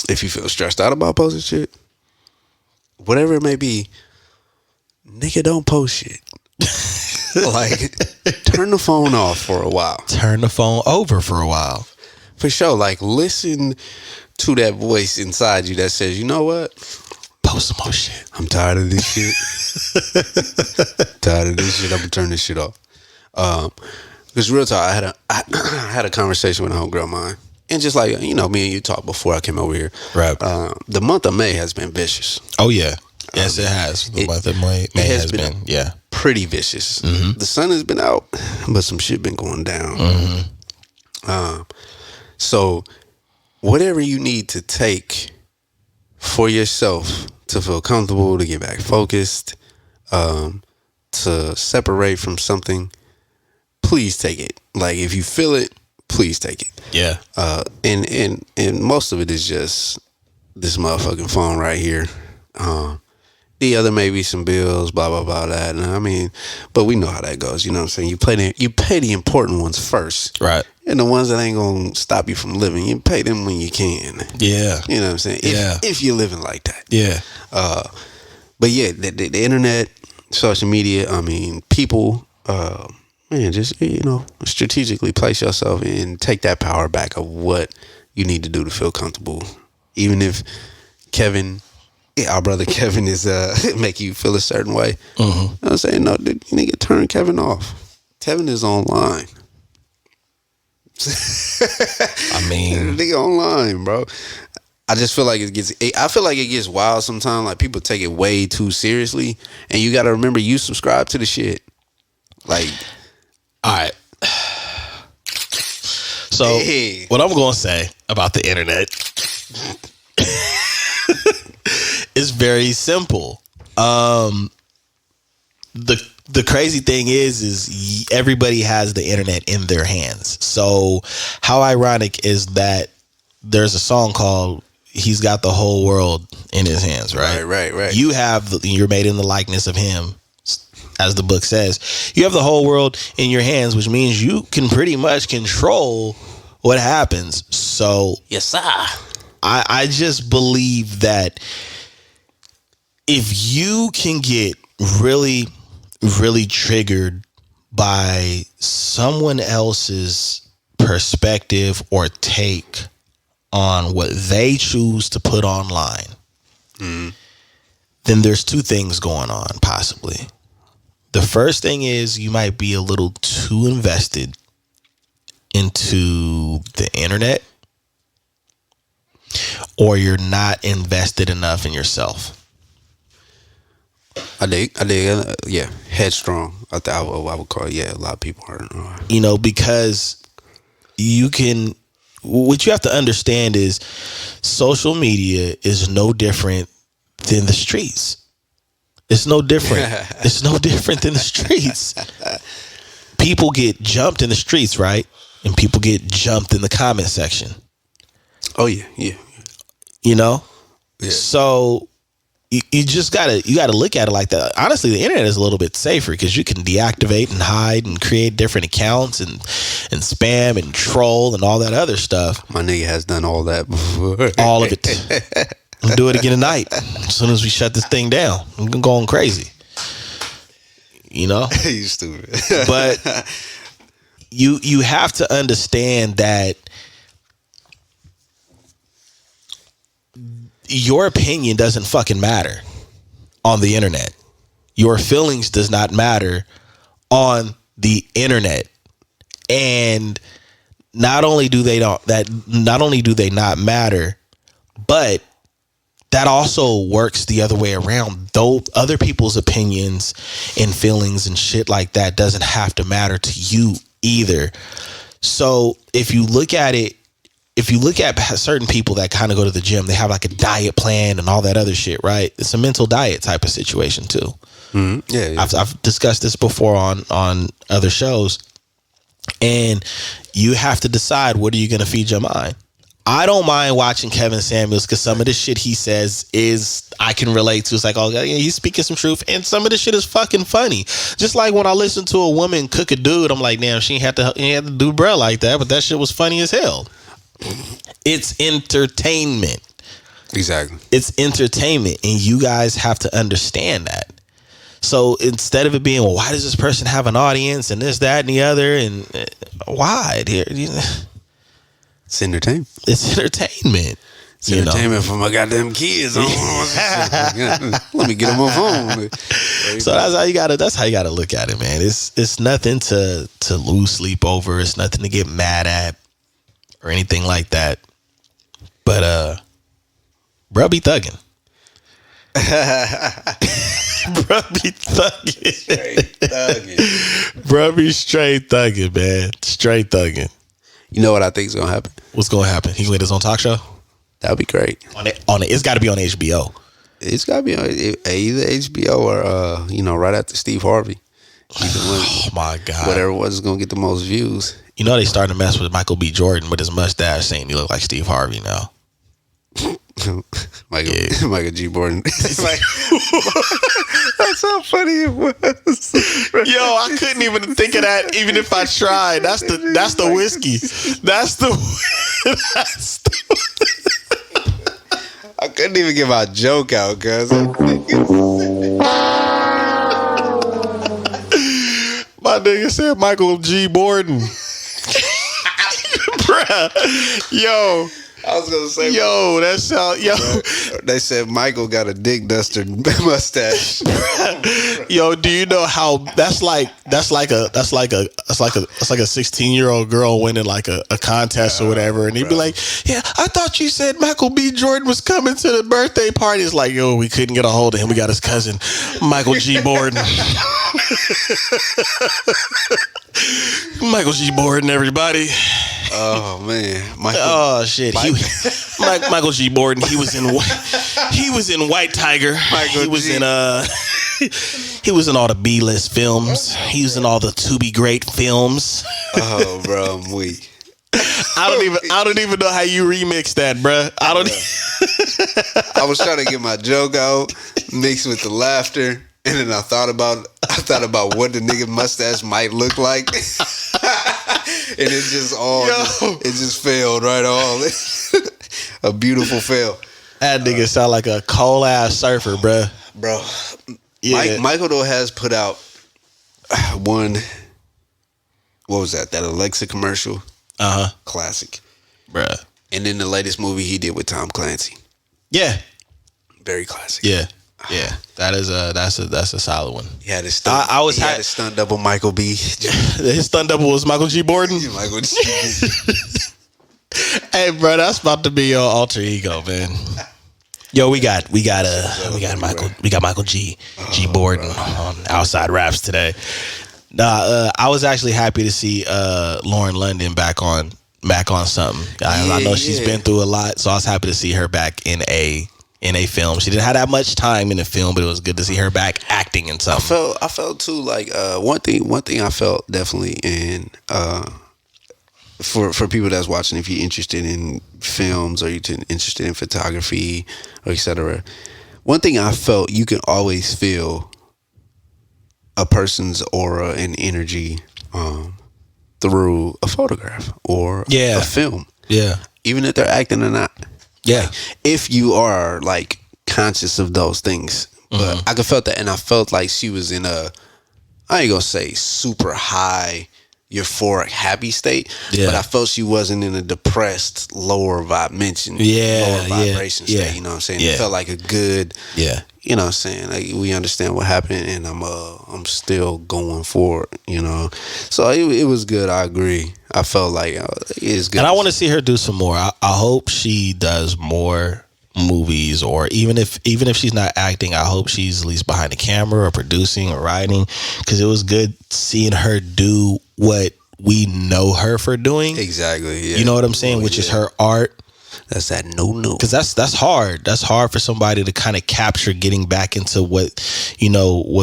if you feel stressed out about posting shit, whatever it may be, nigga, don't post shit. Like, turn the phone off for a while. Turn the phone over for a while. For sure. Like, listen to that voice inside you that says, you know what? Post some more shit. I'm tired of this shit. I'm gonna turn this shit off. Because real talk, I had a conversation with a homegirl of mine, and just like me and you talked before I came over here. Right. The month of May has been vicious. Oh yeah, yes it has. The month of May has been pretty vicious. Mm-hmm. The sun has been out, but some shit been going down. Mm-hmm. So whatever you need to take for yourself to feel comfortable, to get back focused, to separate from something, please take it. Like, if you feel it, please take it. Yeah. And most of it is just this motherfucking phone right here. The other maybe some bills, blah blah blah that. And but we know how that goes. You know what I'm saying? You pay the important ones first, right? And the ones that ain't gonna stop you from living, you pay them when you can. Yeah. You know what I'm saying? If you're living like that. Yeah. But yeah, the internet, social media. People. Just strategically place yourself and take that power back of what you need to do to feel comfortable. Even if our brother Kevin is make you feel a certain way. Mm-hmm. You know what I'm saying? No, you need to turn Kevin off. Kevin is online. Nigga online, bro. I just feel like it gets wild sometimes. Like, people take it way too seriously, and you got to remember, you subscribe to the shit. Like, all right. So what I'm going to say about the internet is very simple. The crazy thing is everybody has the internet in their hands. So how ironic is that there's a song called He's Got the Whole World in His Hands, right? Right. You're made in the likeness of Him, as the book says. You have the whole world in your hands, which means you can pretty much control what happens. So yes, sir. I just believe that if you can get really, really triggered by someone else's perspective or take on what they choose to put online, then there's two things going on, possibly. The first thing is you might be a little too invested into the internet, or you're not invested enough in yourself. I dig. Yeah, headstrong. I would call it. Yeah, a lot of people are. Because what you have to understand is social media is no different than the streets. It's no different. It's no different than the streets. People get jumped in the streets, right? And people get jumped in the comment section. Oh yeah. You know? Yeah. So you just gotta look at it like that. Honestly, the internet is a little bit safer because you can deactivate and hide and create different accounts and spam and troll and all that other stuff. My nigga has done all that before. All of it. We'll do it again tonight. As soon as we shut this thing down, I'm going crazy. You know? You stupid. But you have to understand that your opinion doesn't fucking matter on the internet. Your feelings does not matter on the internet. And not only do they not matter, but that also works the other way around. Though other people's opinions and feelings and shit like that doesn't have to matter to you either. So if you look at it, if you look at certain people that kind of go to the gym, they have like a diet plan and all that other shit, right? It's a mental diet type of situation too. Mm-hmm. Yeah. I've discussed this before on other shows, and you have to decide, what are you going to feed your mind? I don't mind watching Kevin Samuels because some of the shit he says is I can relate to. It's like, oh yeah, he's speaking some truth, and some of the shit is fucking funny. Just like when I listen to a woman cook a dude, I'm like, damn, she ain't had to do bruh like that, but that shit was funny as hell. It's entertainment. Exactly. It's entertainment, and you guys have to understand that. So instead of it being, well, why does this person have an audience and this, that, and the other, and why? It's entertainment. It's entertainment. It's entertainment for my goddamn kids. Let me get them on phone. So that's how you gotta look at it, man. It's nothing to lose sleep over. It's nothing to get mad at or anything like that. But bruh be thugging. Bruh be thugging. Straight thugging. Bruh be straight thugging, man. Straight thugging. You know what I think is gonna happen? What's gonna happen? He gonna get his own talk show? That'd be great. It's got to be on HBO. It's got to be on either HBO or right after Steve Harvey. Oh my God! Whatever was gonna get the most views. You know they starting to mess with Michael B. Jordan with his mustache, saying he look like Steve Harvey now. Michael G. Jordan. That's how funny it was. Yo, I couldn't even think of that, even if I tried. That's the whiskey. I couldn't even get my joke out, cuz. My nigga said Michael G. Borden. Bruh. Yo. I was gonna say, yo, that sound, yo. They said Michael got a dick duster mustache. Yo, do you know how that's like a 16-year-old girl winning like a contest or whatever, and he'd be like, yeah, I thought you said Michael B. Jordan was coming to the birthday party. It's like, yo, we couldn't get a hold of him. We got his cousin, Michael G. Borden. Michael G. Borden, everybody. Oh man, oh shit, Michael G. Borden. He was in White Tiger. He was in all the B-list films. He was in all the To Be Great films. Oh, bro, I'm weak. I don't even know how you remix that, bro. I was trying to get my joke out, mixed with the laughter. And then I thought about what the nigga mustache might look like. And it just failed right off. A beautiful fail. That nigga sound like a cold ass surfer, bro. Bro. Yeah. Michael though has put out one, what was that Alexa commercial? Classic. Bruh. And then the latest movie he did with Tom Clancy. Yeah. Very classic. Yeah. Yeah, that's a solid one. He had his stunt double Michael B. His stunt double was Michael G. Borden. Michael G. Hey, bro, that's about to be your alter ego, man. Yo, we got Michael G. Borden on Outside Raps today. I was actually happy to see Lauren London back on something. I know she's been through a lot, so I was happy to see her back in a film. She didn't have that much time in the film, but it was good to see her back acting in something. I felt too like one thing I felt definitely in for people that's watching, if you're interested in films or you're interested in photography or etc., one thing I felt, you can always feel a person's aura and energy through a photograph or a film. Yeah. Even if they're acting or not. Yeah. Like, if you are like conscious of those things. But I could felt that, and I felt like she was in a, I ain't gonna say super high, euphoric, happy state, but I felt she wasn't in a depressed, lower vibration state. You know what I'm saying? It felt like a good, you know what I'm saying? Like, we understand what happened, and I'm still going forward, you know? So it was good. I agree. I felt like it's good. And I want to see her do some more. I hope she does more movies, or even if she's not acting, I hope she's at least behind the camera or producing or writing, because it was good seeing her do what we know her for doing. Exactly. Yeah. You know what I'm saying? Which is her art. That's that no. Because that's hard. That's hard for somebody to kind of capture getting back into what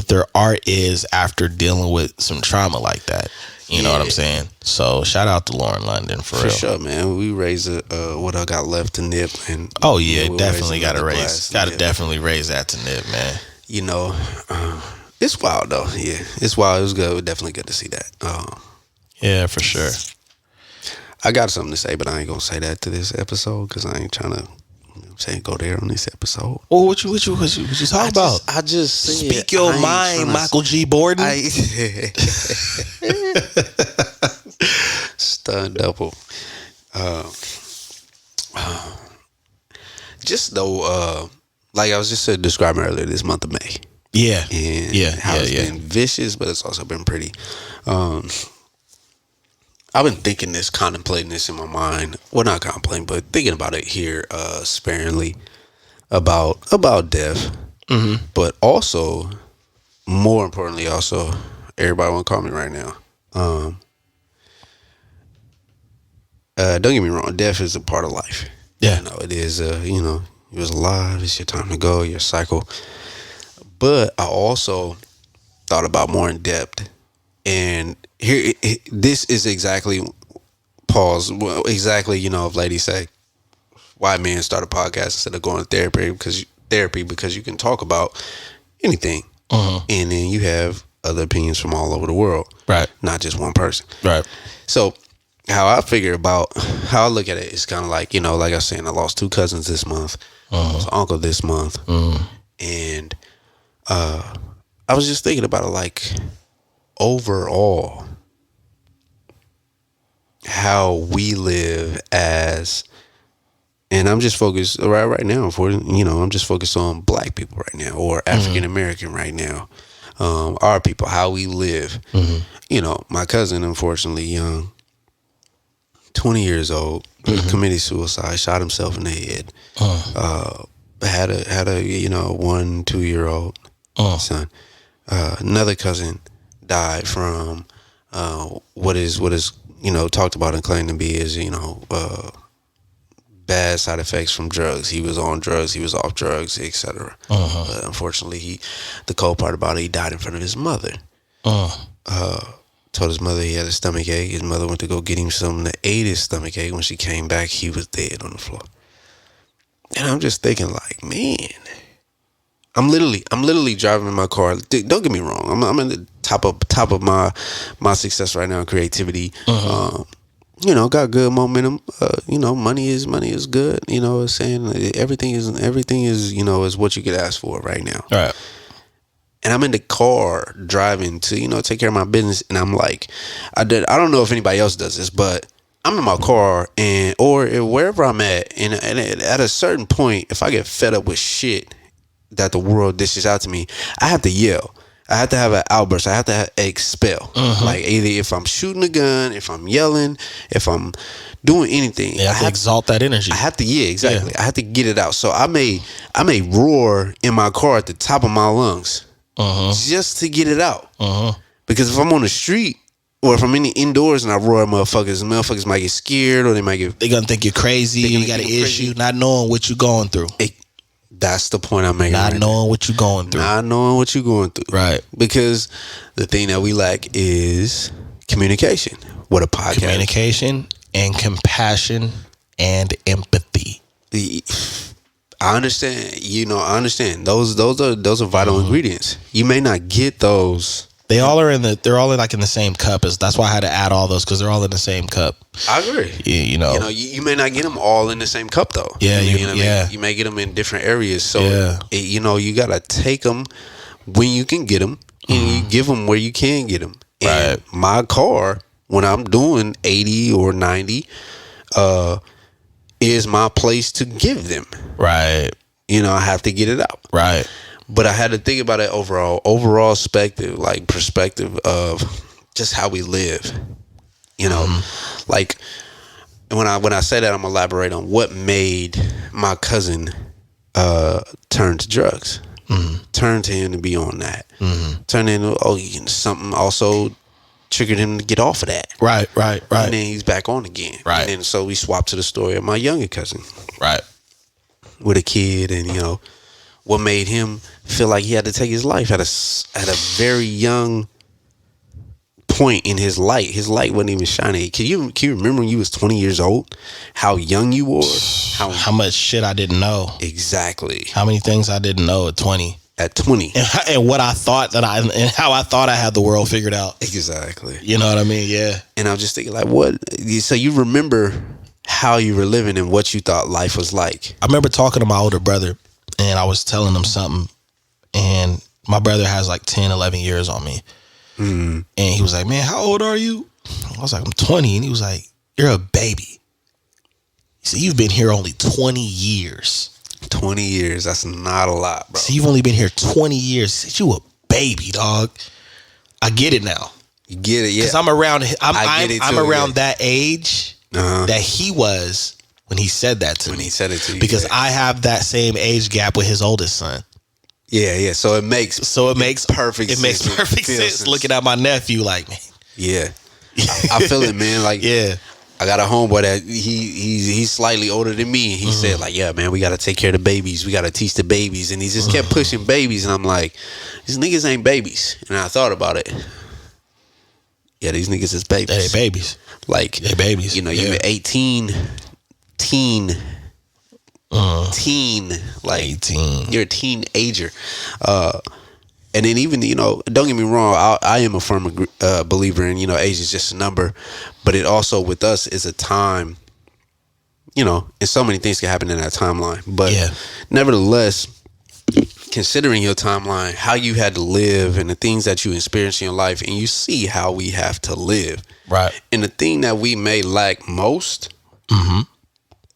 their art is after dealing with some trauma like that. You know what I'm saying? So shout out to Lauren London for real. For sure, man. We raise what I got left to Nip, and definitely got to raise. Got to definitely raise that to Nip, man. You know, it's wild though. Yeah, it's wild. It was good. It was definitely good to see that. Yeah, for sure. I got something to say, but I ain't gonna say that to this episode because I ain't trying to. Go there on this episode. Well, what you talk about? I just said, speak your mind, Michael G. Borden. Stun double. Just though, like I was just describing earlier, this month of May. Yeah, and how it's been vicious, but it's also been pretty. I've been thinking this, contemplating this in my mind. Well, not contemplating, but thinking about it here sparingly about death. Mm-hmm. But also, more importantly, also, everybody want to call me right now. Don't get me wrong, death is a part of life. Yeah. You know, it is, you was alive, it's your time to go, your cycle. But I also thought about more in depth. And here, this is exactly, pause, well, exactly, if ladies say, why men start a podcast instead of going to therapy, because you can talk about anything. Uh-huh. And then you have other opinions from all over the world. Right. Not just one person. Right. So how I look at it is kind of like, like I was saying, I lost 2 cousins this month. I lost an uncle this month. And I was just thinking about it, like, overall, how we live as, and I'm just focused right now I'm just focused on Black people right now, or African American right now, our people, how we live. My cousin, unfortunately young, 20 years old, committed suicide, shot himself in the head. Had a 1-2-year-old son. Another cousin died from what is talked about and claimed to be is bad side effects from drugs. He was on drugs, he was off drugs, etc. But unfortunately, the cold part about it, he died in front of his mother. Told his mother he had a stomach ache. His mother went to go get him something to aid his stomach ache. When she came back, he was dead on the floor. And I'm just thinking, like, man, I'm literally driving in my car. Don't get me wrong. I'm in the top of my success right now in creativity. Got good momentum. Money is good. Saying everything is is what you could ask for right now. All right. And I'm in the car driving to take care of my business, and I'm like, I don't know if anybody else does this, but I'm in my car or wherever I'm at, and at a certain point, if I get fed up with shit that the world dishes out to me, I have to yell. I have to have an outburst. I have to expel. Like, either if I'm shooting a gun, if I'm yelling, if I'm doing anything, I have to exalt that energy. I have to, exactly. Yeah. I have to get it out. So I may roar in my car at the top of my lungs just to get it out. Because if I'm on the street, or if I'm indoors and I roar at motherfuckers might get scared, or they're gonna think you're crazy. You got an issue, not knowing what you're going through. That's the point I'm making. Not knowing what you're going through. Not knowing what you're going through. Right. Because the thing that we lack is communication. What a podcast. Communication and compassion and empathy. I understand. I understand. Those are vital ingredients. You may not get those. They're all in like in the same cup. That's why I had to add all those, because they're all in the same cup. I agree. You may not get them all in the same cup though. Yeah, you may get them in different areas. So you gotta take them when you can get them, and you give them where you can get them. And my car, when I'm doing 80 or 90, is my place to give them. Right. I have to get it out. Right. But I had to think about it overall perspective of just how we live. Like when I say that, I'm gonna elaborate on what made my cousin turn to drugs. Turn to him to be on that. Turn into something also triggered him to get off of that. Right. And then he's back on again. Right. And then so we swapped to the story of my younger cousin. Right. With a kid, and what made him feel like he had to take his life at a very young point in his light. His light wasn't even shining. Can you remember when you was 20 years old? How young you were? How much shit I didn't know. Exactly. How many things I didn't know at 20. At 20. And what I thought and how I thought I had the world figured out. Exactly. You know what I mean? Yeah. And I was just thinking, like, what? So you remember how you were living and what you thought life was like? I remember talking to my older brother, and I was telling him something, and my brother has like 10, 11 years on me. And he was like, man, how old are you? I was like, I'm 20. And he was like, you're a baby. He said, you've been here only 20 years. 20 years. That's not a lot, bro. So you've only been here 20 years. He said, you a baby, dog. I get it now. You get it, yeah. Because I'm around that age that he was when he said that to me. When he said it to you. Because I have that same age gap with his oldest son. Yeah. So it makes perfect sense. It makes perfect sense looking at my nephew like, man. Yeah. I feel it, man. Like, yeah. I got a homeboy that he's slightly older than me. And he said, like, yeah, man, we got to take care of the babies. We got to teach the babies. And he just kept pushing babies. And I'm like, these niggas ain't babies. And I thought about it. Yeah, these niggas is babies. They babies. Like, they babies. You're 18, teen, like 18. You're a teenager. And then even, don't get me wrong, I am a firm believer in, age is just a number. But it also, with us, is a time, and so many things can happen in that timeline. But nevertheless, considering your timeline, how you had to live and the things that you experienced in your life, and you see how we have to live. Right. And the thing that we may lack most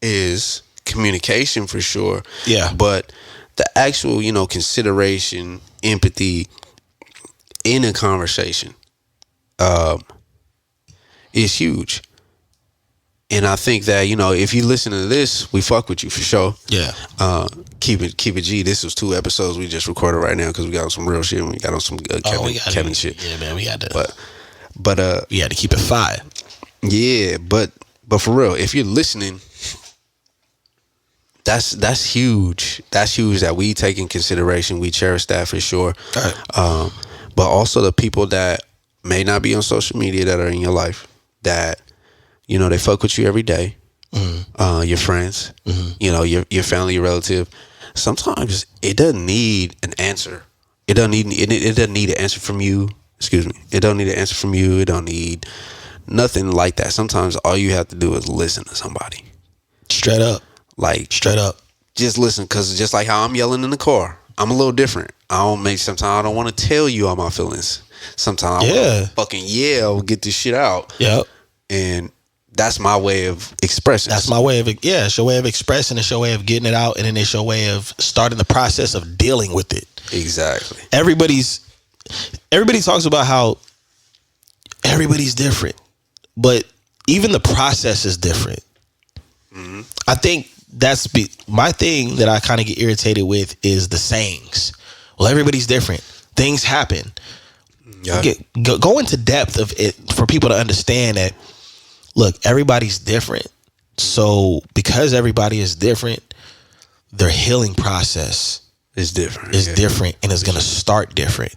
is communication, for sure. Yeah. But the actual, consideration, empathy in a conversation is huge. And I think that, if you listen to this, we fuck with you for sure. Yeah. Keep it G. This was 2 episodes we just recorded right now because we got on some real shit and we got on some Kevin shit. Yeah, man, we had to. But we had to keep it fire. Yeah, but for real, if you're listening, that's huge. That's huge that we take in consideration. We cherish that for sure. Right. But also the people that may not be on social media that are in your life that, they fuck with you every day. Your friends, your family, your relative. Sometimes it doesn't need an answer. It doesn't need an answer from you. Excuse me. It don't need an answer from you. It don't need nothing like that. Sometimes all you have to do is listen to somebody. Straight up. Like, straight up. Just listen, because just like how I'm yelling in the car, I'm a little different. Sometimes I don't want to tell you all my feelings. Sometimes I want to fucking yell, get this shit out. Yep. And that's my way of expressing. That's my way of, it's your way of expressing, it's your way of getting it out, and then it's your way of starting the process of dealing with it. Exactly. Everybody talks about how everybody's different, but even the process is different. Mm-hmm. I think that's my thing that I kind of get irritated with is the sayings. Well, everybody's different. Things happen. Yeah. Go into depth of it for people to understand that, look, everybody's different. So because everybody is different, their healing process is different. Different, and it's going to start different.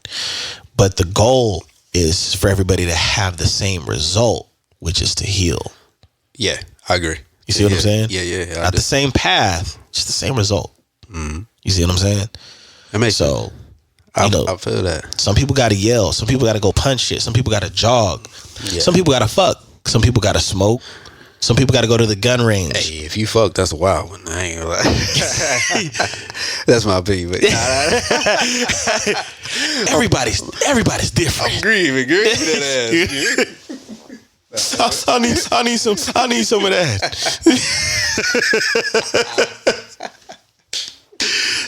But the goal is for everybody to have the same result, which is to heal. Yeah, I agree. You see what I'm saying? Yeah. Not the same path, just the same result. You see what I'm saying? It makes so. I feel that. Some people got to yell. Some people got to go punch shit. Some people got to jog. Yeah. Some people got to fuck. Some people got to smoke. Some people got to go to the gun range. Hey, if you fuck, that's a wild one. I ain't gonna lie. That's my opinion. But everybody's different. I'm grieving, girl. That ass. I need some of that.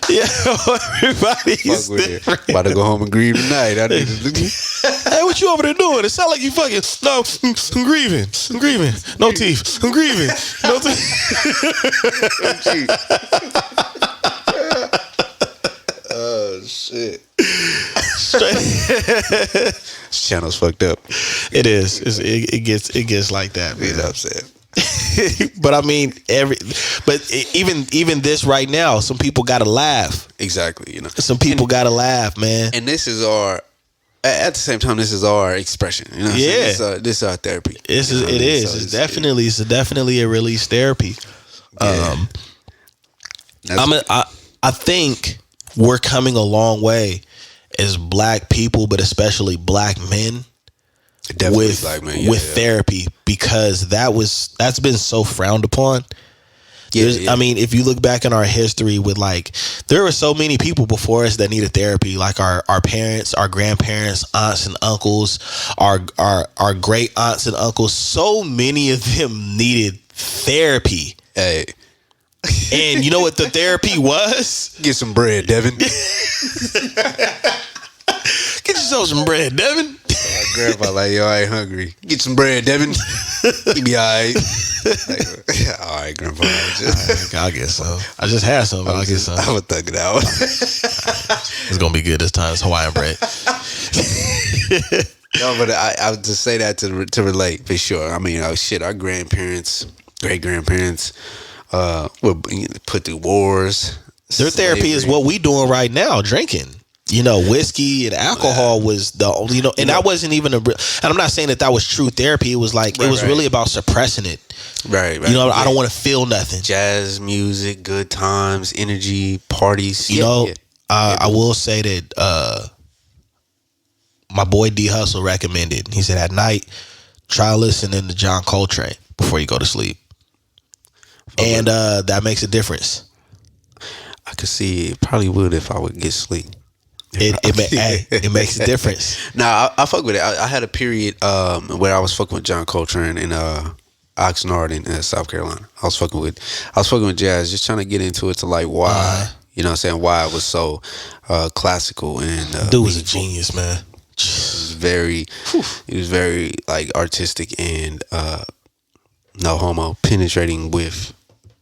Yeah, everybody's different. About to go home and grieve tonight. Hey, what you over there doing? It sound like you fucking. No, I'm grieving. No teeth. I'm grieving. No teeth. Oh shit. Channel's fucked up. It is. It gets like that, man. It's upset. But I mean, even this right now, some people gotta laugh. Exactly, you know. Some people gotta laugh, man. And this is at the same time, this is our expression. You know, this is our therapy. It is. It's definitely a release therapy. Yeah. I think we're coming a long way as black people, but especially black men. Definitely with black men, therapy, because that's been so frowned upon. I mean, if you look back in our history with there were so many people before us that needed therapy, like our parents, our grandparents, aunts and uncles, our great aunts and uncles. So many of them needed therapy. Hey. And you know what the therapy was? Get some bread, Devin. Get yourself some bread, Devin. My grandpa yo, I ain't hungry. Get some bread, Devin. You be all right. All right, grandpa. I guess so. I just had some, but I'll get some. I'm going to thug it out. It's going to be good this time. It's Hawaiian bread. No, but I would just say that to relate, for sure. I mean, our grandparents, great-grandparents were put through wars. Their therapy is what we doing right now, drinking. Whiskey and alcohol was the only, and that wasn't even and I'm not saying that was true therapy. It was really about suppressing it. Right. I don't want to feel nothing. Jazz music, good times, energy, parties. I will say that my boy D Hustle recommended. He said at night, try listening to John Coltrane before you go to sleep. And that makes a difference. I could see it probably would if I would get sleep. It makes a difference. Nah, I fuck with it. I had a period where I was fucking with John Coltrane in Oxnard in South Carolina. I was fucking with jazz, just trying to get into it to why. You know what I'm saying? Why it was so classical and dude was a genius, man. He was very artistic and no homo, penetrating with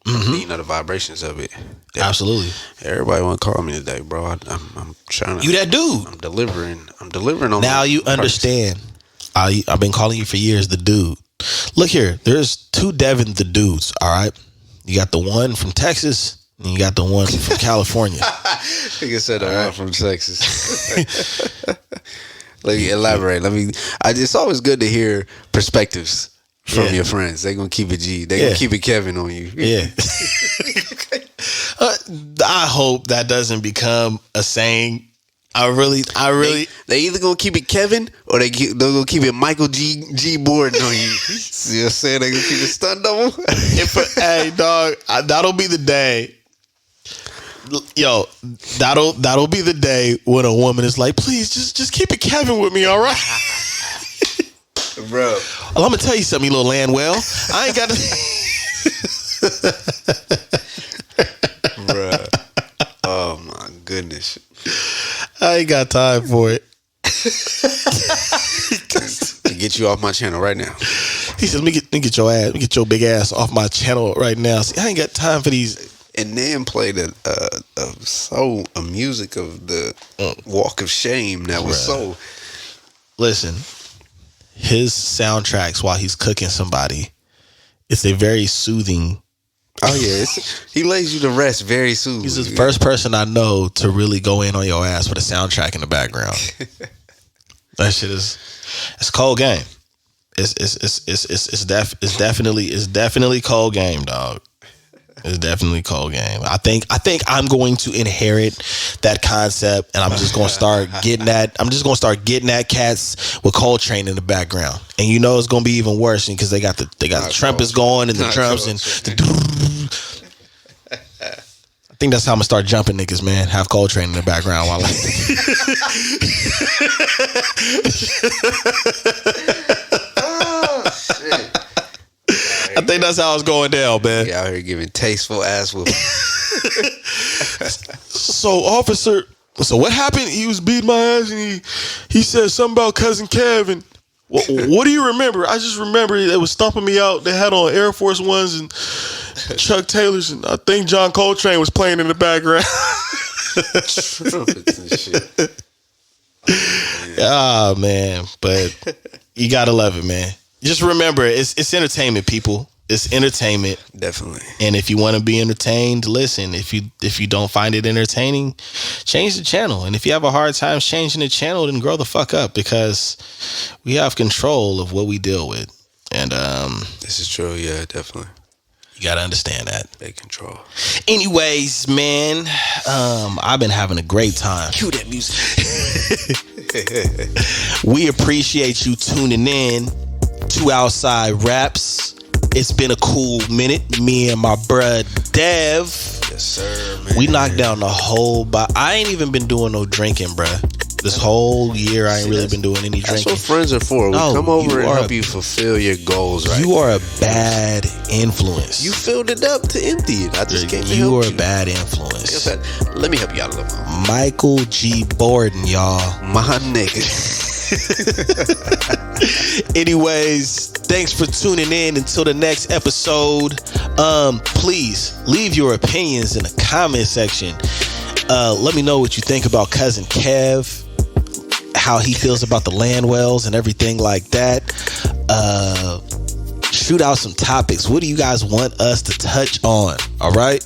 the vibrations of it. Yeah. Absolutely. Everybody want to call me today, bro. I'm trying to. You that dude. I'm delivering on. Now you understand. I've been calling you for years, the dude. Look here. There's two Devin the dudes. All right. You got the one from Texas, and you got the one from California. Like I said, the one from Texas. Let me elaborate. It's always good to hear perspectives from your friends. They gonna keep it G. They gonna keep it Kevin on you. Yeah. I hope that doesn't become a saying. I really. They either gonna keep it Kevin or they're gonna keep it Michael G. Borden on you. See what I'm saying? They gonna keep it stunt double. Hey dog, that'll be the day. Yo, that'll be the day when a woman is like, please just keep it Kevin with me, all right? Bro. Well, I'm gonna tell you something, you little Landwell. I ain't got to. Bruh. Oh my goodness. I ain't got time for it. Get you off my channel right now. He said, let me get your big ass off my channel right now. See, I ain't got time for these. And then played a music of the Walk of Shame that was so. Listen, his soundtracks while he's cooking somebody, it's a very soothing. Oh yeah, he lays you to rest very soon. He's the first person I know to really go in on your ass with a soundtrack in the background. That shit it's cold game. It's definitely cold game, dog. It's definitely cold game. I think I'm going to inherit that concept, and I'm just going to start getting that. I'm just going to start getting at cats with Coltrane in the background, and you know it's going to be even worse because they got the trumpets going and the drums and. I think that's how I'm gonna start jumping niggas, man. Have Coltrane in the background while I. Oh shit. I think that's how it's going down, man. You out here giving tasteful ass whooping. So, officer, what happened? He was beating my ass, and he said something about Cousin Kevin. What do you remember? I just remember they was stomping me out. They had on Air Force Ones and Chuck Taylors, and I think John Coltrane was playing in the background. Trumpets and shit. Ah, man, but you gotta love it, man. Just remember, it's entertainment, people. It's entertainment, definitely. And if you want to be entertained, listen. If you don't find it entertaining, change the channel. And if you have a hard time changing the channel, then grow the fuck up, because we have control of what we deal with. And this is true. Yeah, definitely. You gotta understand that. Take control. Anyways, man, I've been having a great time. Cue that music. We appreciate you tuning in to Outside Raps. It's been a cool minute. Me and my bruh Dev. Yes, sir, man. We knocked down the whole I ain't even been doing no drinking, bruh. This whole year, I ain't really been doing any drinking. That's what friends are for. We come over and help you fulfill your goals, right? You are a bad influence. You filled it up to empty it. I just came to help you. You are a bad influence. Let me help you out a little more. Michael G. Borden, y'all. My nigga. Anyways, thanks for tuning in. Until the next episode, please leave your opinions in the comment section. Let me know what you think about Cousin Kev, how he feels about the Landwells and everything like that. Shoot out some topics. What do you guys want us to touch on? All right.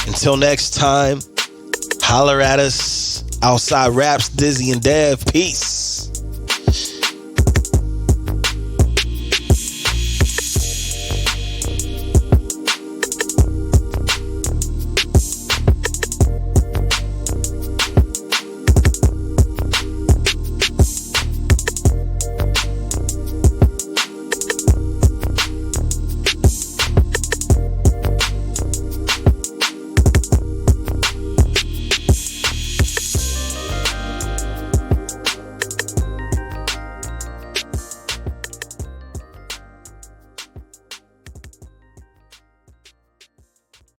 Until next time, holler at us. Outside Raps, Dizzy and Dev. Peace.